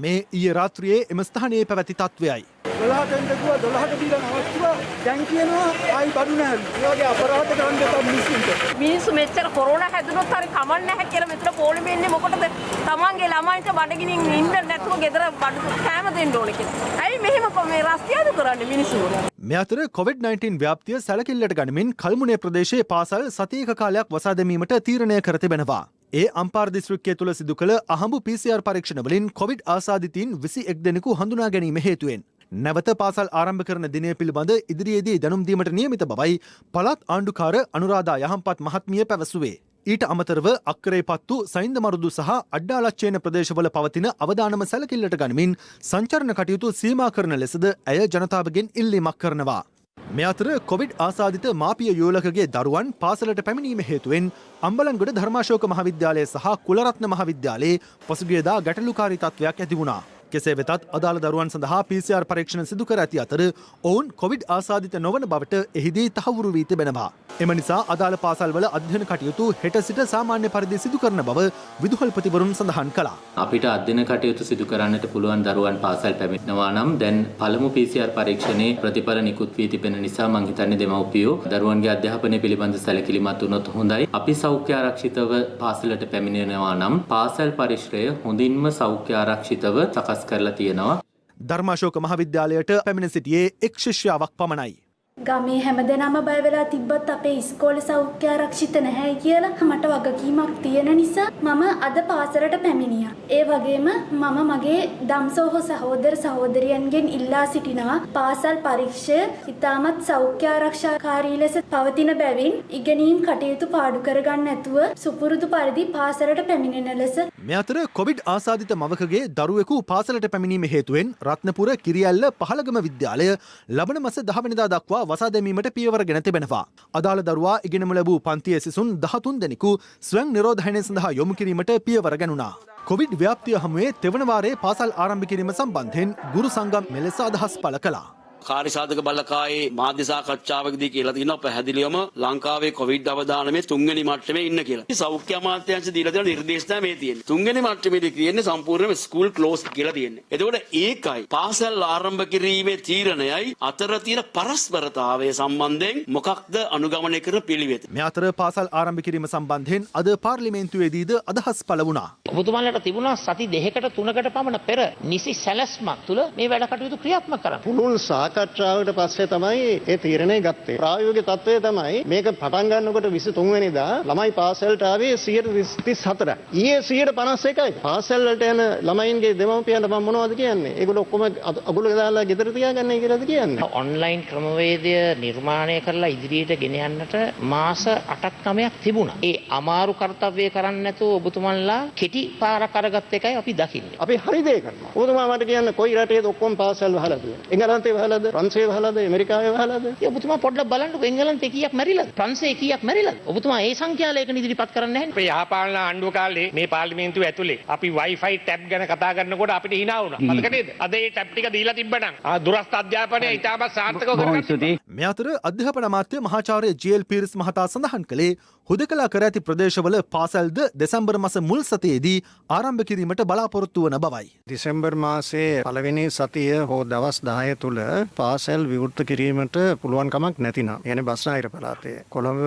මේ ඊයේ රාත්‍රියේ එම ස්ථානයේ පැවති තත්වයයි. 12ට එන්නකුවා 12ට දීලා නවත්තුවා දැන් කියනවා ආයි බඩු නැහැ. ඒ වගේ අපරාධ කරන්න එපා මිනිස්සුන්ට. මිනිස්සු මෙච්චර කොරෝනා හැදුනොත් හරි කමක් නැහැ කියලා මෙතන පොලිමේ ඉන්නේ මොකටද? තමන්ගේ ළමයින්ට බඩගිනින් ඉන්න නැතුව ගෙදර බඩු කෑම දෙන්න ඕනේ කියලා. ඇයි මෙහෙම මේ රස්තියාදු කරන්නේ මිනිස්සු? මේ අතර COVID-19 ව්‍යාප්තිය සැලකිල්ලට ගනිමින් කල්මුනේ ප්‍රදේශයේ පාසල් සතියක කාලයක් වසා දැමීමට තීරණය කර තිබෙනවා. ඒ අම්පාර දිස්ත්‍රික්කය තුළ සිදු කළ අහඹු PCR පරීක්ෂණ වලින් COVID ආසාදිතයින් 21 දෙනෙකු හඳුනා ගැනීම හේතුවෙන් නැවත පාසල් ආරම්භ කරන දිනය පිළිබඳ ඉදිරියේදී දැනුම් දීමට නියමිත බවයි පළාත් ආණ්ඩුකාර අනුරාධා යහම්පත් මහත්මිය පැවසුවේ. ඊට අමතරව අක්කරේපත්තු සයින්ද මරුදු සහ අඩ්ඩාලච්චේන ප්‍රදේශවල පවතින අවදානම සැලකිල්ලට ගනිමින් සංචරණ කටයුතු සීමා කරන ලෙසද ඇය ජනතාවගෙන් ඉල්ලීමක් කරනවා. මේ අතර කොවිඩ් ආසාදිත මාපිය යෝලකගේ දරුවන් පාසලට පැමිණීම හේතුවෙන් අම්බලන්ගොඩ ධර්මාශෝක මහාවිද්‍යාලය සහ කුලරත්න මහාවිද්‍යාලයේ පසුගියදා ගැටලුකාරී තත්ත්වයක් ඇති වුණා. කෙසේ වෙතත් අදාළ දරුවන් සඳහා PCR පරීක්ෂණ සිදු කර ඇති අතර ඔවුන් කොවිඩ් ආසාදිත නොවන බවට එහිදී තහවුරු වී තිබෙනවා. එම නිසා අදාළ පාසල්වල අධ්‍යයන කටයුතු හෙට සිට සාමාන්‍ය පරිදි සිදු කරන බව විදුහල්පතිවරුන් සඳහන් කළා. අපිට අධ්‍යයන කටයුතු සිදු කරන්නට පුළුවන් දරුවන් පාසල් පැමිණෙනවා නම් දැන් පළමු PCR පරීක්ෂණයේ ප්‍රතිඵල නිකුත් වී තිබෙන නිසා මම හිතන්නේ දෙමව්පියෝ දරුවන්ගේ අධ්‍යාපනය පිළිබඳ සැලකිලිමත් වුණොත් හොඳයි. අපි සෞඛ්‍ය ආරක්ෂිතව පාසලට පැමිණෙනවා නම් පාසල් පරිශ්‍රය හොඳින්ම සෞඛ්‍ය ආරක්ෂිතව සකස් කරලා තියෙනවා. ධර්මාශෝක මහාවිද්‍යාලයට පැමිණ සිටියේ එක් ශිෂ්‍යාවක් පමණයි. ගමේ හැමදෙනාම බය වෙලා තිබ්බත් අපේ ඉස්කෝලේ සෞඛ්‍ය ආරක්ෂිත නැහැ කියලා මට වගකීමක් තියෙන නිසා මම අද පාසලට පැමිණියා. ඒ වගේම මම මගේ දම්සෝහ සහෝදර සහෝදරියන්ගෙන් ඉල්ලා සිටිනවා පාසල් පරීක්ෂය ඉතාමත් සෞඛ්‍ය ආරක්ෂාකාරී ලෙස පවතින බැවින් ඉගෙනීම් කටයුතු පාඩු කරගන්න නැතුව සුපුරුදු පරිදි පාසලට පැමිණෙන ලෙස. මේ අතර කොවිඩ් ආසාදිත මවකගේ දරුවෙකු පාසලට පැමිණීම හේතුවෙන් රත්නපුර කිරියැල්ල පහළගම විද්‍යාලය ලබන මාස 10 වෙනිදා දක්වා වසා දැමීමට පියවරගෙන තිබෙනවා. අදාළ දරුවා ඉගෙනම ලැබූ පන්තියේ සිසුන් 13 දෙනෙකු ස්වයං නිරෝධනය සඳහා යොමු කිරීමට පියවර ගැනුණා. කොවිඩ් ව්‍යාප්තිය හමුවේ තෙවන වාරයේ පාසල් ආරම්භ කිරීම සම්බන්ධයෙන් ගුරු සංගම් මෙලෙස අදහස් පළ කළා. කාර්යසාධක බලකායේ මාධ්‍ය සාකච්ඡාවකදී කියලා තියෙනවා පැහැදිලිවම ලංකාවේ කොවිඩ් අවදානමේ 3 වෙනි මට්ටමේ ඉන්න කියලා. සෞඛ්‍ය අමාත්‍යාංශ දීලා තියෙන නිර්දේශ තමයි මේ තියෙන්නේ. 3 වෙනි මට්ටමේදී කියන්නේ සම්පූර්ණයෙන්ම ස්කූල් ක්ලෝස් කියලා තියෙන්නේ. එතකොට ඒකයි පාසල් ආරම්භ කිරීමේ තීරණයයි අතර තියෙන පරස්පරතාවය සම්බන්ධයෙන් මොකක්ද අනුගමනය කර පිළිවෙත. මේ අතර පාසල් ආරම්භ කිරීම සම්බන්ධයෙන් අද පාර්ලිමේන්තුවේදීද අදහස් පළ වුණා. ඔබතුමාලට තිබුණා සති 2කට 3කට පමණ පෙර නිසි සැලැස්මක් තුළ මේ වැඩ කටයුතු ක්‍රියාත්මක කරන්න. පුළුල් සාකච්ඡාවට පස්සේ තමයි ඒ තීරණය ගත්තේ. ප්‍රායෝගික තත්ත්වය තමයි මේක පටන් ගන්නකොට 23 වෙනිදා ළමයි පාසලට ආවේ 134යි. ඊයේ 151යි. පාසල් වලට යන ළමයින්ගේ දෙමව්පියන්ට මම මොනවද කියන්නේ? ඒගොල්ලෝ ඔක්කොම අගුල දාලා ගෙදර තියාගන්නයි කියලාද කියන්නේ? ඔන්ලයින් ක්‍රමවේදය නිර්මාණය කරලා ඉදිරියට ගෙන යන්නට මාස 8ක් 9ක් තිබුණා. ඒ අමාරු කාර්යය කරන්න නැතුව ඔබතුමන්ලා කෙටි පාරක් අරගත් එකයි අපි දකින්නේ. අපි හරි දේ කරනවා. ඔබතුමා මට කියන්න කොයි රටේද ඔක්කොම පාසල් වහලා තියෙන්නේ? එංගලන්තේ වහලාද? ප්‍රංශේ වහලාද? ඇමරිකාවේ වහලාද? ඔබතුමා පොඩ්ඩක් බලන්නකෝ එංගලන්තේ කීයක් මැරිලාද? ප්‍රංශේ කීයක් මැරිලාද? ඔබතුමා ඒ සංඛ්‍යාලයක ඉදිරිපත් කරන්නේ නැහැ. අපේ යහපාලන ආණ්ඩුව කාලේ මේ පාර්ලිමේන්තුව ඇතුලේ අපි Wi-Fi ටැබ් ගැන කතා කරනකොට අපිට hina වුණා. මතක නේද? අද ඒ ටැබ් ටික දීලා තිබ්බනම් දුරස්ථ අධ්‍යාපනය ඉතාමත් සාර්ථකව කරගන්න. මේ අතර අධ්‍යාපන අමාත්‍ය මහාචාර්ය ජී.එල්. පීරිස් මහතා සඳහන් කළේ හුදකලා කර ඇති ප්‍රදේශවල පාසල්ද දෙසැම්බර් මාස මුල් සතියේදී ආරම්භ කිරීමට බලාපොරොත්තු වන බවයි. දෙසැම්බර් මාසයේ පළවෙනි සතිය හෝ දවස් 10 තුල පාසල් විවෘත කිරීමට පුළුවන් කමක් නැතිනම් يعني බස්නාහිර පළාතේ කොළඹ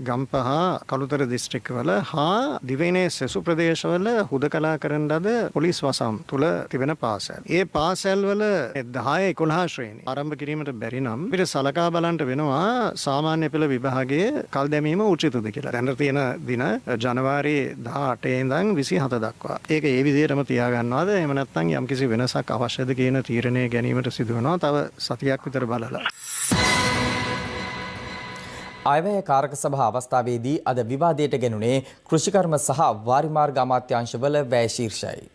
ගම්පහ කළුතර දිස්ත්‍රික්කවල හා දිවයිනේ සෙසු ප්‍රදේශවල හුදකලා කරන ලද පොලිස් වසම් තුල තිබෙන පාසල්. ඒ පාසල් වල 10 11 ශ්‍රේණි ආරම්භ කිරීමට බැරි නම් අපිට සලකා බලන්න වෙනවා සාමාන්‍ය පෙළ විභාගයේ කල් දැමීම උචිතද කියලා. දැන් තියෙන දින ජනවාරි 18 ඉඳන් 27 දක්වා. ඒක ඒ විදිහටම තියාගන්නවාද එහෙම නැත්නම් යම්කිසි වෙනසක් අවශ්‍යද කියන තීරණය ගැනීමට සිදු වෙනවා. තව සතියක් විතර බලලා. අයවැය කාරක සභා අවස්ථාවේදී අද විවාදයට ගැනුණේ කෘෂිකර්ම සහ වාරිමාර්ග අමාත්‍යාංශවල වැය ශීර්ෂයයි.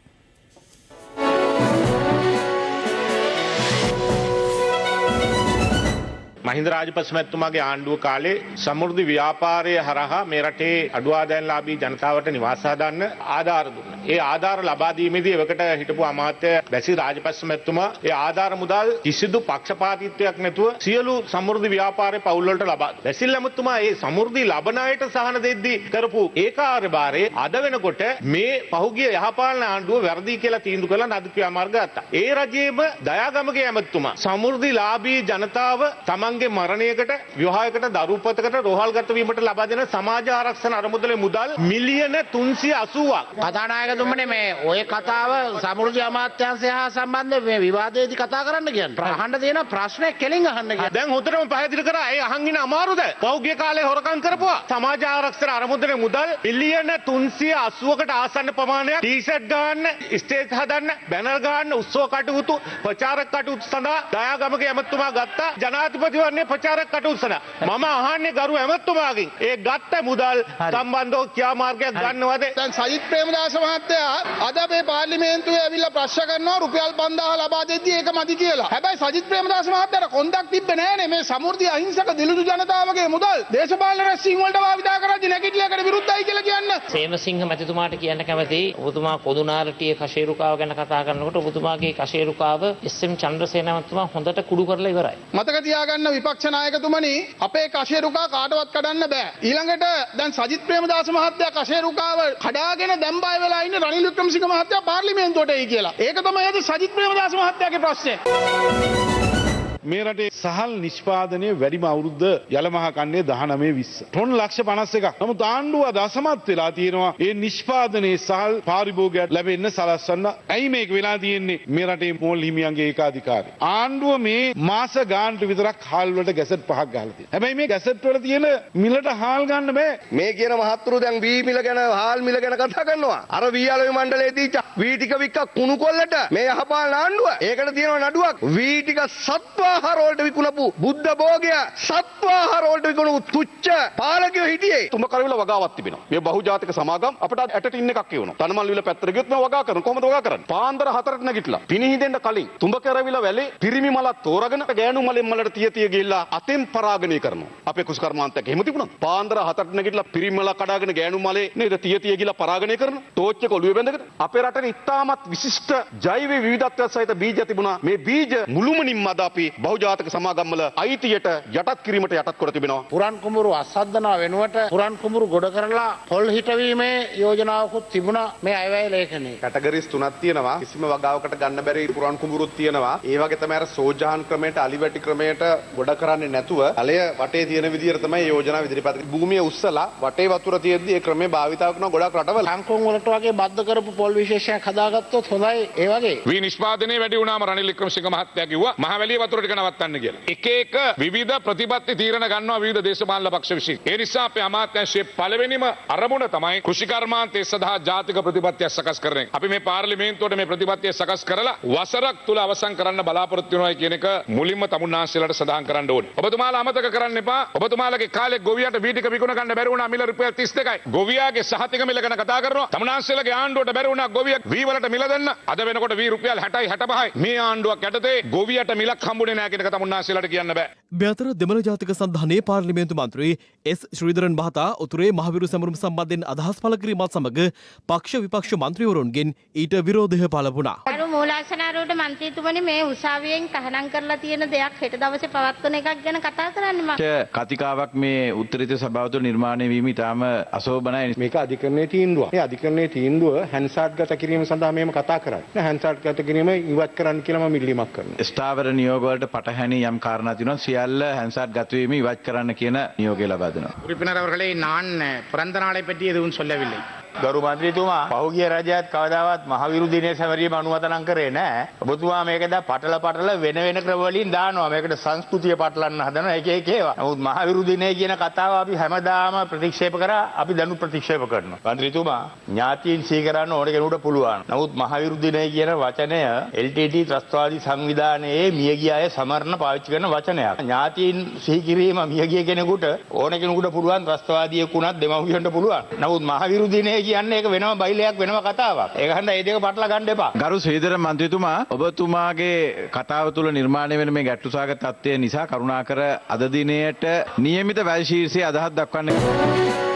මහින්ද රාජපක්ෂ මැතිතුමාගේ ආණ්ඩුව කාලේ සමෘද්ධි ව්‍යාපාරය හරහා මේ රටේ අඩු ආදායම්ලාභී ජනතාවට නිවාස හදන්න ආධාර දුන්නා. ඒ ආධාර ලබා දීමේදී එවකට හිටපු අමාත්‍ය බැසිල් රාජපක්ෂ මැතිතුමා ඒ ආධාර මුදල් කිසිදු පක්ෂපාතීත්වයක් නැතුව සියලු සමෘද්ධි ව්‍යාපාරයේ පවුල් වලට ලබා දුන්නා. බැසිල් මැතිතුමා ඒ සමෘද්ධි ලබන අයට සහන දෙද්දී කරපු ඒ කාර්යභාරයේ අද වෙනකොට මේ පහුගිය යහපාලන ආණ්ඩුව වැරදි කියලා තීන්දුව කළා නඩු ක්‍රියාමාර්ග ගත්තා. ඒ රජයේම දයාගමගේ ඇමතිතුමා සමෘද්ධිලාභී ජනතාව තමන්ගේ මරණයකට විවාහයකට දරුපතකට රෝහල්ගත වීමට ලබා දෙන සමාජ ආරක්ෂණ අරමුදලේ මුදල් මිලියන 380ක්. කතානායකතුමනි මේ ඔය කතාව සමෘද්ධි අමාත්‍යාංශය හා සම්බන්ධ මේ විවාදයේදී කතා කරන්න කියන්නේ. අහන්න තියෙන ප්‍රශ්නේ කෙලින් අහන්න කියන්නේ. දැන් හොඳටම පැහැදිලි කරා ඒ අහන් ඉන්න අමාරුද? පෞද්ගලික කාලේ හොරකම් කරපුවා. සමාජ ආරක්ෂණ අරමුදලේ මුදල් මිලියන 380කට ආසන්න ප්‍රමාණයක් ටී-ෂර්ට් ගන්න, ස්ටේජ් හදන්න, බැනර් ගන්න, උත්සව කටයුතු, ප්‍රචාරක කටයුතු සඳහා දයාගමගේ ඇමතුමා ගත්තා. ජනාධිපති ප්‍රචාරක කටයුතු සඳහා මම අහන්නේ ගරු ඇමතුමාගෙන් ඒ ගත්ත මුදල් සම්බන්ධව ක්‍රියාමාර්ගයක් ගන්නවද? දැන් සජිත් ප්‍රේමදාස මහත්තයා අද මේ පාර්ලිමේන්තුවේ ඇවිල්ලා ප්‍රශ්න කරනවා රුපියල් 5000 ලබා දෙද්දී ඒක මදි කියලා. හැබැයි සජිත් ප්‍රේමදාස මහත්තයාට කොන්දක් තිබ්බේ නෑනේ මේ සමෘද්ධි අහිංසක දිලිඳු ජනතාවගේ මුදල් දේශපාලන රැස්වීම් වලට භාවිතා කරද්දී නැගිටලයකට විරුද්ධයි කියලා කියන්න. සේමසිංහ මැතිතුමාට කියන්න කැමතියි ඔබතුමා කොදුනාරටියේ කෂේරුකාව ගැන කතා කරනකොට ඔබතුමාගේ කෂේරුකාව එස්.එම්. චන්ද්‍රසේන මැතිතුමා හොඳට කුඩු කරලා ඉවරයි. මතක තියාගන්න විපක්ෂ නායකතුමනි අපේ කෂේරුකා කාටවත් කඩන්න බෑ. ඊළඟට දැන් සජිත් ප්‍රේමදාස මහත්තයා කෂේරුකාව කඩාගෙන දැන් බය වෙලා ඉන්නේ රනිල් වික්‍රමසිංහ මහත්තයා පාර්ලිමේන්තුවට එයි කියලා. ඒක තමයි අද සජිත් ප්‍රේමදාස මහත්තයාගේ ප්‍රශ්නේ. මේ රටේ සහල් නිෂ්පාදනයේ වැඩිම අවුරුද්ද යලමහා කන්නේ 19-20. ටොන් ලක්ෂ 51ක්. නමුත් ආණ්ඩුව දසමත් වෙලා තියෙනවා ඒ නිෂ්පාදනයේ සහල් පාරිභෝගයට ලැබෙන්න සලස්වන්න. ඇයි මේක වෙලා තියෙන්නේ? මේ රටේ මෝල් හිමියන්ගේ ඒකාධිකාරය. ආණ්ඩුව මේ මාස ගානට විතරක් හාල් වලට ගැසට් 5ක් ගහලා තියෙනවා. හැබැයි මේ ගැසට් වල තියෙන මිලට හාල් ගන්න බෑ. මේ කියන මහත්තුරු දැන් වී මිල ගැන හාල් මිල ගැන කතා කරනවා. අර වී අලුයි මණ්ඩලයේ දීච්ච වී ටික වික්ක කුණු කොල්ලට මේ යහපාලන ආණ්ඩුව. ඒකට තියෙනවා නඩුවක්. වී ටික සත්ව සත්වාහාර වලට විකුණපු බුද්ධ භෝගය සත්වාහාර වලට විකුණපු තුච්ච පාලකයෝ හිටියේ තුඹ කරවිල වගාවක් තිබෙනවා. මේ බහුජාතික සමාගම් අපිට ඇට ටින් එකක් කියවනවා. තනමල් විල පැත්තට ගියොත් මම වගා කරනවා. කොහොමද වගා කරන්නේ? පාන්දර 4ට නැගිටලා පිනිහිදෙන්න කලින් තුඹ කරවිල වැලේ පිරිමි මලක් තෝරගෙන ගෑනු මලෙන් මලට තිය ගිහිල්ලා අතෙන් පරාගණය කරනවා. අපේ කුස්කර්මාන්තයක් එහෙම තිබුණා. පාන්දර 4ට නැගිටලා පිරිමි මල කඩාගෙන ගෑනු මලේ නේද තිය ගිහිල්ලා පරාගණය කරනවා. තෝච්ච කොළුවේ බැඳගෙන අපේ රටේ ඉතාමත් විශිෂ්ට ජෛව විවිධත්වයට සහිත බීජ තිබුණා. මේ බීජ මුළුමනින්ම අද අපි බහුජාතික සමාගම් වල අයිතියට යටත් කිරීමට යටත් කර තිබෙනවා. පුරන් කුඹුරු අසද්දනවා වෙනුවට පුරන් කුඹුරු ගොඩ කරලා පොල් හිටවීමේ යෝජනාවකුත් තිබුණා මේ අයවැය ලේඛනයේ. කැටගරිස් 3ක් තියෙනවා. කිසිම වගාවකට ගන්න බැරි පුරන් කුඹුරුත් තියෙනවා. ඒ වගේ තමයි අර සෝජාහන් ක්‍රමයට අලිවැටි ක්‍රමයට ගොඩ කරන්නේ නැතුව අලය වටේ තියෙන විදිහට තමයි යෝජනාව ඉදිරිපත් කරන්නේ. භූමිය උස්සලා වටේ වතුර තියෙද්දි ඒ ක්‍රමේ භාවිතා කරන ගොඩක් රටවල ලංකෝන් වලට වගේ බද්ධ කරපු පොල් විශේෂයක් හදාගත්තොත් හොඳයි. ඒ වගේ වී නිෂ්පාදනයේ වැඩි වුණාම රනිල් වික්‍රමසිංහ මහත්තයා කිව්වා මහවැලිය වතුර ටික නවත්තන්න කියලා. එක එක විවිධ ප්‍රතිපත්ති තීරණ ගන්නවා විවිධ දේශපාලන පක්ෂ විසින්. ඒ නිසා අපේ අමාත්‍යාංශයේ පළවෙනිම අරමුණ තමයි කෘෂිකර්මාන්තය සඳහා ජාතික ප්‍රතිපත්තියක් සකස් කරන එක. අපි මේ පාර්ලිමේන්තුවට මේ ප්‍රතිපත්තිය සකස් කරලා වසරක් තුල අවසන් කරන්න බලාපොරොත්තු වෙනවා කියන එක මුලින්ම තමුන්නාන්සේලාට සඳහන් කරන්න ඕනේ. ඔබතුමාලා අමතක කරන්න එපා. ඔබතුමාලගේ කාලේ ගොවියට වී ටික විකුණ ගන්න බැරි වුණා මිල රුපියල් 32යි. ගොවියාගේ සහතික මිල ගැන කතා කරනවා. තමුන්නාන්සේලාගේ ආණ්ඩුවට බැරි වුණා ගොවිය වී වලට මිල දෙන්න. අද වෙනකොට වී රුපියල් 60යි 65යි. මේ ආණ්ඩුවක් යටතේ ගොවියට මිලක් හම්බුනේ නැහැ කියන එක තමුන්නාන්සේලාට කියන්න බෑ. මේ අතර දෙමළ ජාතික සංධානයේ පාර්ලිමේන්තු මන්ත්‍රී එස් ශ්‍රීධරන් මහතා උතුරේ මහවිරු සැමරුම් සම්බන්ධයෙන් අදහස් පළ කිරීමත් සමග පක්ෂ විපක්ෂ මන්ත්‍රීවරුන්ගෙන් ඊට විරෝධය පළ වුණා. මූලාසනාරූඪ මන්ත්‍රීතුමනි මේ උසාවියෙන් තහනම් කරලා තියෙන දෙයක් හෙට දවසේ පවත්වන එකක් ගැන කතා කරන්නේ මම. කතිකාවක් මේ උත්තරීතර සභාව තුළ නිර්මාණය වීම ඉතාම අශෝභනයි. මේක අධිකරණයේ තීන්දුවක්. මේ අධිකරණයේ තීන්දුව හැන්සාට් ගත කිරීම සඳහා මේම කතා කරන්නේ. හැන්සාට් ගත කිරීම ඉවත් කරන්න කියලා මම ඉල්ලීමක් කරනවා. ස්ථාවර නියෝග වලට පටහැනි යම් කාරණා තියෙනවා. සියල්ල හැන්සාට් ගත වීම ඉවත් කරන්න කියන නියෝගය ලබා දෙනවා. உறுப்பினர் அவர்களே நான் பிறந்த நாளை பற்றி எதுவும் சொல்லவில்லை. ගරු මන්ත්‍රීතුමා පහුගිය රජයත් කවදාවත් මහවිරු දිනයේ සැමරීම අනුමතනම් කරේ නැහැ. ඔබතුමා මේක දැන් පටල වෙන වෙන ක්‍රම වලින් දානවා. මේකට සංස්කෘතිය පටලන්න හදනවා එක එක ඒවා. නමුත් මහවිරු දිනය කියන කතාව අපි හැමදාම ප්‍රතික්ෂේප කරා. අපි දැනුත් ප්‍රතික්ෂේප කරනවා. මන්ත්‍රීතුමා ඥාතීන් සිහි කරන්න ඕන කෙනෙකුට පුළුවන්. නමුත් මහවිරු දිනය කියන වචනය LTT ත්‍රස්තවාදී සංවිධානයේ මියගිය අය සමරන පාවිච්චි කරන වචනයක්. ඥාතීන් සිහි කිරීම මියගිය කෙනෙකුට ඕන කෙනෙකුට පුළුවන් ත්‍රස්තවාදියෙක් වුණත් දෙමව්පියන්ට පුළුවන්. නමුත් මහවිරු දිනය කියන්නේ ඒක වෙනම බයිලයක් වෙනම කතාවක්. ඒක හන්ද ඒ දෙක පටල ගන්න එපා. ගරු ශ්‍රීධර මන්ත්‍රීතුමා ඔබතුමාගේ කතාව තුළ නිර්මාණය වෙන මේ ගැටලුසහගත තත්ත්වය නිසා කරුණාකර අද දිනයට නියමිත වැල් ශීර්ෂයේ අදහස් දක්වන්න.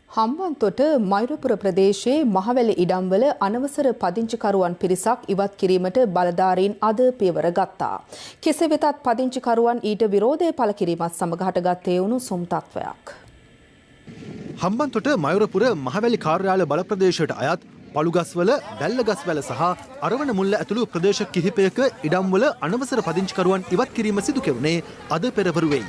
හම්බන්තොට මයුරපුර ප්‍රදේශයේ මහවැලි ඉඩම්වල අනවසර පදිංචිකරුවන් පිරිසක් ඉවත් කිරීමට බලධාරීන් අද පියවර ගත්තා. කෙසේ වෙතත් පදිංචිකරුවන් ඊට විරෝධය පළ කිරීමත් සමග හටගත්තේ උණුසුම් තත්වයක්. හම්බන්තොට මයුරපුර මහවැලි කාර්යාල බල ප්‍රදේශයට අයත් පළුගස්වල වැල්ලගස්වැල සහ අරවන මුල්ල ඇතුළු ප්‍රදේශ කිහිපයක ඉඩම්වල අනවසර පදිංචිකරුවන් ඉවත් කිරීම සිදු කෙරුණේ අද පෙරවරුවේ.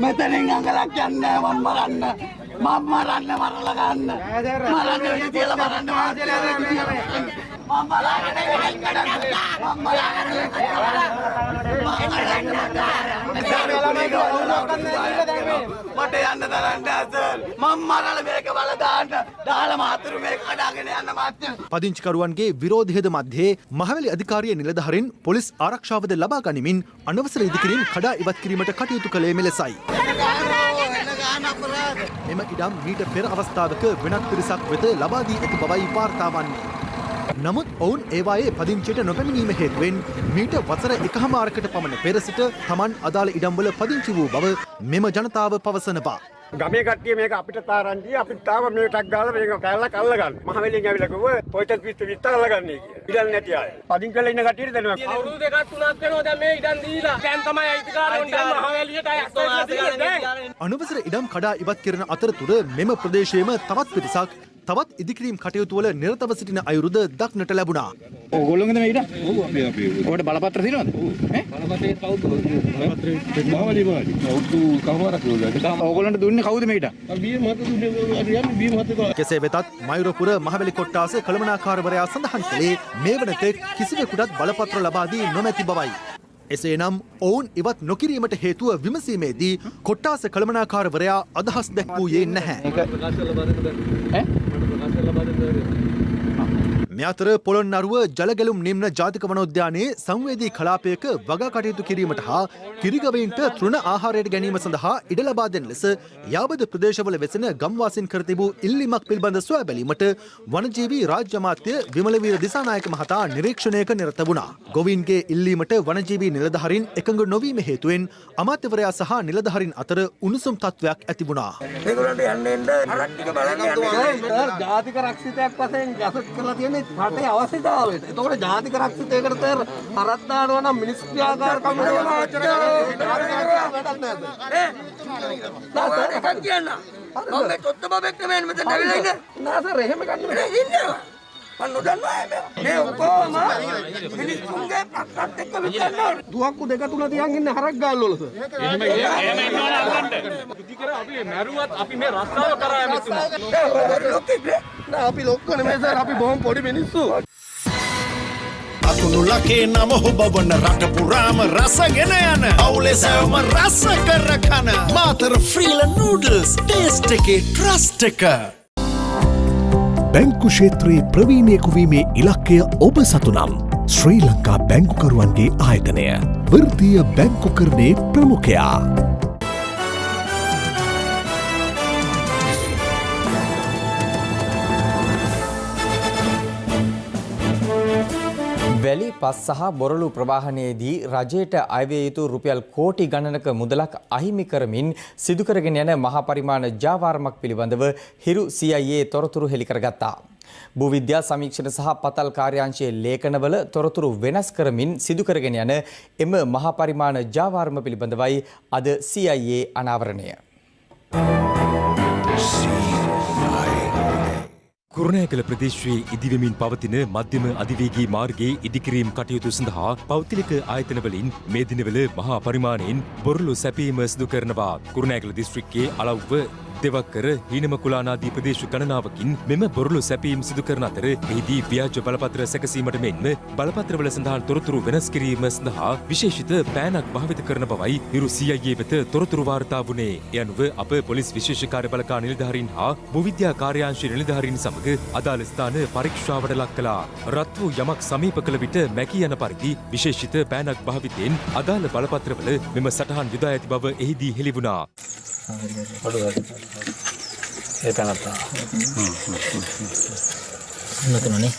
මෙතනින් අඟලක් යන්නේ මම මරන්න මරලා ගන්න මරන්න වෙලී තියලා මරන්න මට යන්න තරන්න ඇසල් මම මරලා මේක වල දාන්න දාලා මාතුරු මේක කඩාගෙන යන්න මාත්‍ය. පදිංචිකරුවන්ගේ විරෝධයද මැද්දේ මහවැලි අධිකාරිය නිලධාරීන් පොලිස් ආරක්ෂාවද ලබා ගනිමින් අනවසර ඉදිකිරීම් කඩා ඉවත් කිරීමට කටයුතු කළේ මෙලෙසයි. මෙම ඉඩම් මීට පෙර අවස්ථාවක වෙනත් පිරිසක් වෙත ලබා දී ඇති බවයි වාර්තා වන්නේ. නමුත් ඔවුන් ඒවායේ පදිංචියට නොපැමිණීම හේතුවෙන් මීට වසර එකහමාරකට පමණ පෙර සිට තමන් අදාළ ඉඩම්වල පදිංචි වූ බව මෙම ජනතාව පවසනවා. ගමේ කට්ටිය මේක අපිට තාරන්ටි අපිට තාම මේ ටක් ගාලා මේක කැලලක් අල්ල ගන්න. මහවැලියෙන් ඇවිල්ලා කිව්වා පොයිතත් විත්ත අල්ලගන්නේ කියලා. ඉඩම් නැති අය. පදිංචි කරලා ඉන්න කට්ටියට දැනුවා. අවුරුදු දෙකක් තුනක් වෙනවා දැන් මේ ඉඩම් දීලා. දැන් තමයි අයිතිකාරයන් දැන් මහවැලියට අනවසර ඉඩම් කඩා ඉවත් කරන අතරතුර මෙම ප්‍රදේශයේම තවත් පිරිසක් තවත් ඉදිකිරීම් කටයුතු වල නිරතව සිටින අයුරුද දක්නට ලැබුණා. ඕගොල්ලෝගෙද මේ ඉඩම්? ඔව් අපි ඔකට බලපත්‍ර තියෙනවද? බලපත්‍රේ කවුද? බලපත්‍රේ මහවැලිමයි. අවුරුදු කවමාරක් නෝදා. ඕගොල්ලන්ට දුන්නේ කවුද මේ ඉඩම්? බීම මත දුන්නේ යන්නේ බීම මත. කෙසේ වෙතත් මයුරපුර මහවැලි කොට්ටාස කළමනාකාරවරයා සඳහන් කළේ මේ වන තෙක් කිසිවෙකුටත් බලපත්‍ර ලබා දී නොමැති බවයි. එසේනම් ඔවුන් ඉවත් නොකිරීමට හේතුව විමසීමේදී කොට්ටාස කළමනාකාරවරයා අදහස් දැක්වූයේ නැහැ. මේ අතර පොළොන්නරුව ජලගැලුම් නිම්න ජාතික වනෝද්‍යානයේ සංවේදී කලාපයක වගා කටයුතු කිරීමට හා කිරිගවයින්ට තෘණ ආහාරයට ගැනීම සඳහා ඉඩ ලබා දෙන ලෙස යාබද ප්‍රදේශවල වෙසෙන ගම්වාසීන් කර තිබූ ඉල්ලීමක් පිළිබඳ සොයා බැලීමට වනජීවී රාජ්‍ය අමාත්‍ය විමලවීර දිසානායක මහතා නිරීක්ෂණයක නිරත වුණා. ගොවීන්ගේ ඉල්ලීමට වනජීවී නිලධාරීන් එකඟ නොවීම හේතුවෙන් අමාත්‍යවරයා සහ නිලධාරීන් අතර උණුසුම් තත්ත්වයක් ඇති වුණා. ජාතික රක්ෂිතයක් වශයෙන් ගැසට් කරලා තියෙන රටේ අවශ්‍යතාවයට. ඒතකොට ජාතික රක්ෂිතයකට තර හරක් දානවා නම් මිනිස් ක්‍රියාකාරකම් වෙනවා. සර් එකක් කියන්න. මම මේ තොත්ත බබෙක් නෙමෙයි මෙතන ඇවිල්ලා ඉන්නේ. නෑ සර් එහෙම ගන්න බෑ. ඉන්නවා. මම නොදන්නවා මේ ඔක්කොම මිනිස්සුන්ගේ ප්‍රශ්නත් එක්ක විතරනවා. දුවක්කු දෙක තුන තියන් ඉන්නේ හරක් ගාල් වල සර්. එහෙම ඉන්නවනේ අල්ලන්න. බුද්ධි කර අපි මැරුවත් අපි මේ රස්සාව කරා යමිතුමා. නෑ අපි ලොක්ක නෙමෙයි සර් අපි බොහොම පොඩි මිනිස්සු. අකුණු ලකේ නම හොබවන රට පුරාම රසගෙන යන අවුලේ සැවම රස කර කන මාතර ෆ්‍රීල නූඩල්ස් ටේස්ට් එකේ ට්‍රස්ට් එක. බැංකු ක්ෂේත්‍රයේ ප්‍රවීණයෙකු වීමේ ඉලක්කය ඔබ සතු නම් ශ්‍රී ලංකා බැංකුකරුවන්ගේ ආයතනය වෘත්තීය බැංකුකරණයේ ප්‍රමුඛයා. වැලි පස් සහ බොරළු ප්‍රවාහනයේදී රජයට අයවිය යුතු රුපියල් කෝටි ගණනක මුදලක් අහිමි කරමින් සිදු කරගෙන යන මහා පරිමාණ ජාවාරමක් පිළිබඳව හිරු CIA තොරතුරු හෙළි කරගත්තා. භූවිද්‍යා සමීක්ෂණ සහ පතල් කාර්යාංශයේ ලේඛනවල තොරතුරු වෙනස් කරමින් සිදු කරගෙන යන එම මහා පරිමාණ ජාවාරම පිළිබඳවයි අද CIA අනාවරණය. කුරුණෑගල ප්‍රදේශයේ ඉදිවෙමින් පවතින මධ්‍යම අධිවේගී මාර්ගයේ ඉදිකිරීම් කටයුතු සඳහා පෞද්ගලික ආයතනවලින් මේ දිනවල මහා පරිමාණයෙන් බොරළු සැපීම සිදු කරනවා. කුරුණෑගල දිස්ත්‍රික්කයේ අලව්ව දෙවක්කර හීනමකුලානාදී ප්‍රදේශ ගණනාවකින් මෙම බොරළු සැපීම් සිදු කරන අතර එහිදී ව්‍යාජ බලපත්‍ර සැකසීමට මෙන්ම බලපත්‍රවල සඳහන් තොරතුරු වෙනස් කිරීම සඳහා විශේෂිත පෑනක් භාවිත කරන බවයි හිරු CIA වෙත තොරතුරු වාර්තා වුණේ. ඒ අනුව අප පොලිස් විශේෂ කාර්ය බළකා නිලධාරීන් හා භූවිද්‍යා කාර්යාංශ නිලධාරීන් සමග අදාළ ස්ථාන පරීක්ෂාවට ලක් කළා. රත් වූ යමක් සමීප කළ විට මැකී යන පරිදි විශේෂිත පෑනක් භාවිතයෙන් අදාළ බලපත්‍රවල මෙම සටහන් යොදා ඇති බව එහිදී හෙළි වුණා. ඒ පැනත්තා නතුනේ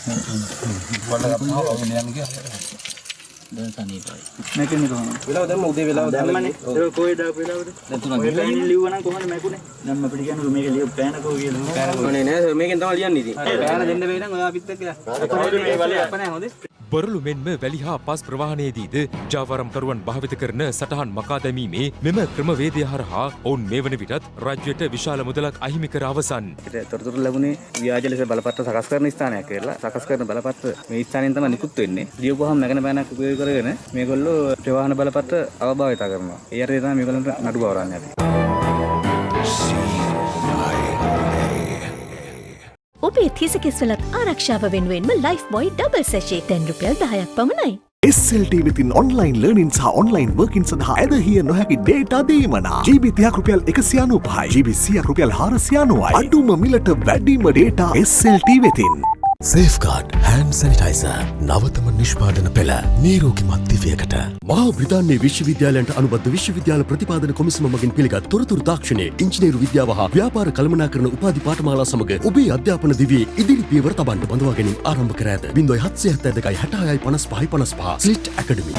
දැන් සනීපයි මේකනේ කොහොමද වෙලාව දැම්ම උදේ වෙලාව දැම්මනේ ඒක කොහෙද දාපු වෙලාවද දැන් තුනක් ගිහලා ලිව්වනම් කොහොමද මේකුනේ දැන් අපිට කියන්නේ මේක ලියු පෑනකෝ කියලා පෑනකෝනේ නෑ මේකෙන් තමයි ලියන්නේ ඉතින් පෑන දෙන්න බැයි නම් ඔයා අපිත් එක්ක මේ වලේ අප නෑ හොඳේ බොරළු මෙන්ම වැලි හා පස් ප්‍රවාහනයේදීද ජාවාරම්කරුවන් භාවිත කරන සටහන් මකා දැමීමේ මෙම ක්‍රමවේදය හරහා ඔවුන් මේ වන විටත් රාජ්‍යයට විශාල මුදලක් අහිමි කර අවසන්. තොරතුරු ලැබුණේ ව්‍යාජ ලෙස බලපත්‍ර සකස් කරන ස්ථානයක් කියලා. සකස් කරන බලපත්‍ර මේ ස්ථානයෙන් තමයි නිකුත් වෙන්නේ. ලියවුවාම නැගන පෑනක් උපයෝග කරගෙන මේගොල්ලෝ ප්‍රවාහන බලපත්‍ර අවභාවිත කරනවා. ඒ අරේ තමයි මේගොල්ලන්ට නඩු බවරන්නේ අපි. ඔබේ තිස කෙස්වලත් ආරක්ෂාව වෙනුවෙන්ම ලයිෆ් බොයි ඩබල් සැෂේ දැන් රුපියල් 10ක් පමණයි. SLT වෙතින් ඔන්ලයින් ලර්නින් සහ ඔන්ලයින් වර්කින් සඳහා ඇදහිය නොහැකි ඩේටා දීමනා GB 30ක් රුපියල් 195යි GB 100ක් රුපියල් 490යි අඩුම මිලට වැඩිම ඩේටා SLT වෙතින්. Safeguard hand sanitizer නවතම නිෂ්පාදන පෙළ නිරෝගීමත් දිවයකට මහා බ්‍රිතාන්‍ය විශ්වවිද්‍යාලයන්ට අනුබද්ධ විශ්වවිද්‍යාල ප්‍රතිපාදන කොමිසම මගින් පිළිගත් තොරතුරු තාක්ෂණයේ ඉංජිනේරු විද්‍යාව හා ව්‍යාපාර කළමනාකරණ උපාධි පාඨමාලා සමග ඔබේ අධ්‍යාපන දිවියේ ඉදිරි පියවර තබන්න බඳවා ගැනීම ආරම්භ කර ඇත. 0772665555 Slit Academy.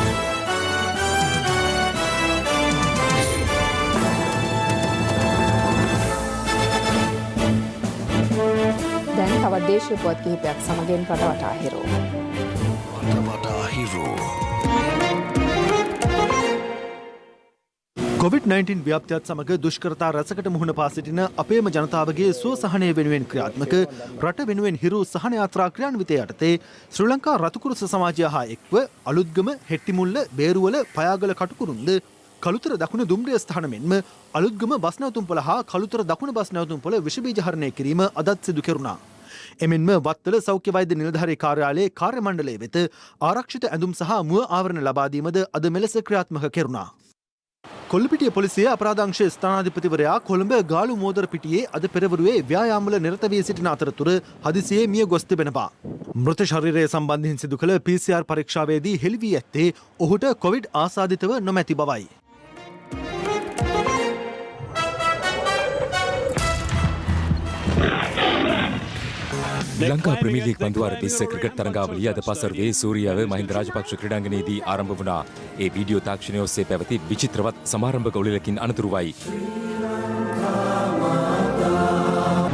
තවත් දේශීය පුවත් කිහිපයක් සමගින් රටවටා හිරු. COVID-19 ව්‍යාප්තියත් සමග දුෂ්කරතා රැසකට මුහුණ පා සිටින අපේම ජනතාවගේ සුවසහනය වෙනුවෙන් ක්‍රියාත්මක රට වෙනුවෙන් හිරු සහන යාත්‍රා ක්‍රියාන්විතය යටතේ ශ්‍රී ලංකා රතුකුරුස සමාජය හා එක්ව අලුත්ගම, හෙට්ටිමුල්ල, බේරුවල, පයාගල කටුකුරුන්ද කළුතර දකුණ දුම්රිය ස්ථාන මෙන්ම අලුත්ගම බස් නැවතුම්පොළ හා කළුතර දකුණ බස් නැවතුම්පොළ විෂ බීජ හරණය කිරීම අදත් සිදු කෙරුණා. එමෙන්ම වත්තල සෞඛ්‍ය වෛද්‍ය නිලධාරී කාර්යාලයේ කාර්ය මණ්ඩලය වෙත ආරක්ෂිත ඇඳුම් සහ මුව ආවරණ ලබා දීමද අද මෙලෙස ක්‍රියාත්මක කෙරුණා. කොල්ලපිටිය පොලිසිය අපරාධංශ ස්ථානාධිපතිවරයා කොළඹ ගාලු මෝදර පිටියේ අද පෙරවරුවේ ව්‍යායාමවල නිරත වී සිටින අතරතුර හදිසියේ මිය ගොස් තිබෙනවා. මෘත ශරීරය සම්බන්ධයෙන් සිදු කළ PCR පරීක්ෂාවේදී හෙළි වී ඇත්තේ ඔහුට කොවිඩ් ආසාදිතව නොමැති බවයි. ලංකා ප්‍රීමියර් ලීග් පන්දුවාර 20 ක්‍රිකට් තරඟාවලිය අද පසරුවේ සූරියාව මහින්ද රාජපක්ෂ ක්‍රීඩාංගණයේදී ආරම්භ වුණා. ඒ වීඩියෝ තාක්ෂණය ඔස්සේ පැවති විචිත්‍රවත් සමාරම්භක උළෙලකින් අනතුරුවයි.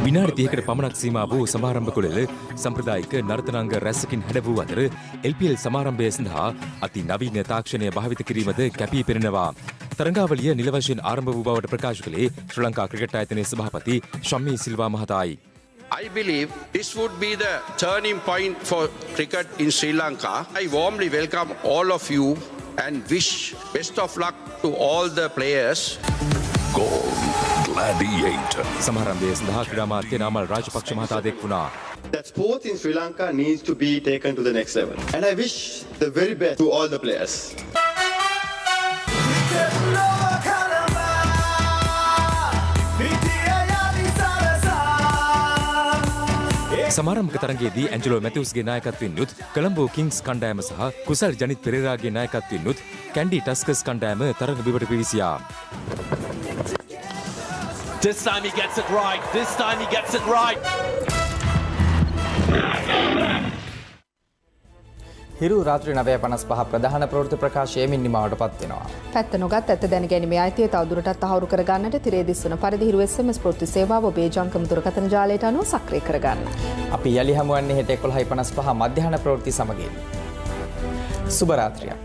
විනාඩි 30කට පමණක් සීමා වූ සමාරම්භක උළෙල සම්ප්‍රදායික නර්තනාංග රැසකින් හැඩ වූ අතර LPL සමාරම්භය සඳහා අති නවීන තාක්ෂණය භාවිත කිරීමද කැපී පෙනෙනවා. තරඟාවලිය නිල වශයෙන් ආරම්භ වූ බවට ප්‍රකාශ කළේ ශ්‍රී ලංකා ක්‍රිකට් ආයතනයේ සභාපති ශම්මී Silva මහතායි. I believe this would be the turning point for cricket in Sri Lanka. I warmly welcome all of you and wish best of luck to all the players. Goal Gladiator. සමාරම්භය සඳහා ක්‍රීඩා මාත්‍ය නාමල් රාජපක්ෂ මහතා දෙක් වුණා. That sport in Sri Lanka needs to be taken to the next level. And I wish the very best to all the players. සමාරම්භක තරගයේදී ඇන්ජලෝ මැතිව්ස්ගේ නායකත්වයෙන් යුත් Colombo kings කණ්ඩායම සහ කුසල් ජනිත් පෙරේරාගේ නායකත්වයෙන් යුත් කැන්ඩි ටස්කර්ස් කණ්ඩායම තරග බිමට පිවිසියා. This time he gets it right. This time he gets it right. හිරු රාත්‍රී 9:55 ප්‍රධාන ප්‍රවෘත්ති ප්‍රකාශයමින් නිමවට පත් වෙනවා. පැත්ත නොගත් ඇත්ත දැනගැනීමේ අයිතිය තවදුරටත් තහවුරු කරගන්නට තිරේ දිස්වන පරිදි හිරු SMS ප්‍රවෘත්ති සේවාව ඔබේ ජංගම දුරකථන ජාලයට අනුව සක්‍රිය කරගන්න. අපි යලි හමුවන්නේ හෙට 11:55 මධ්‍යහන ප්‍රවෘත්ති සමගින්. සුබ රාත්‍රියක්.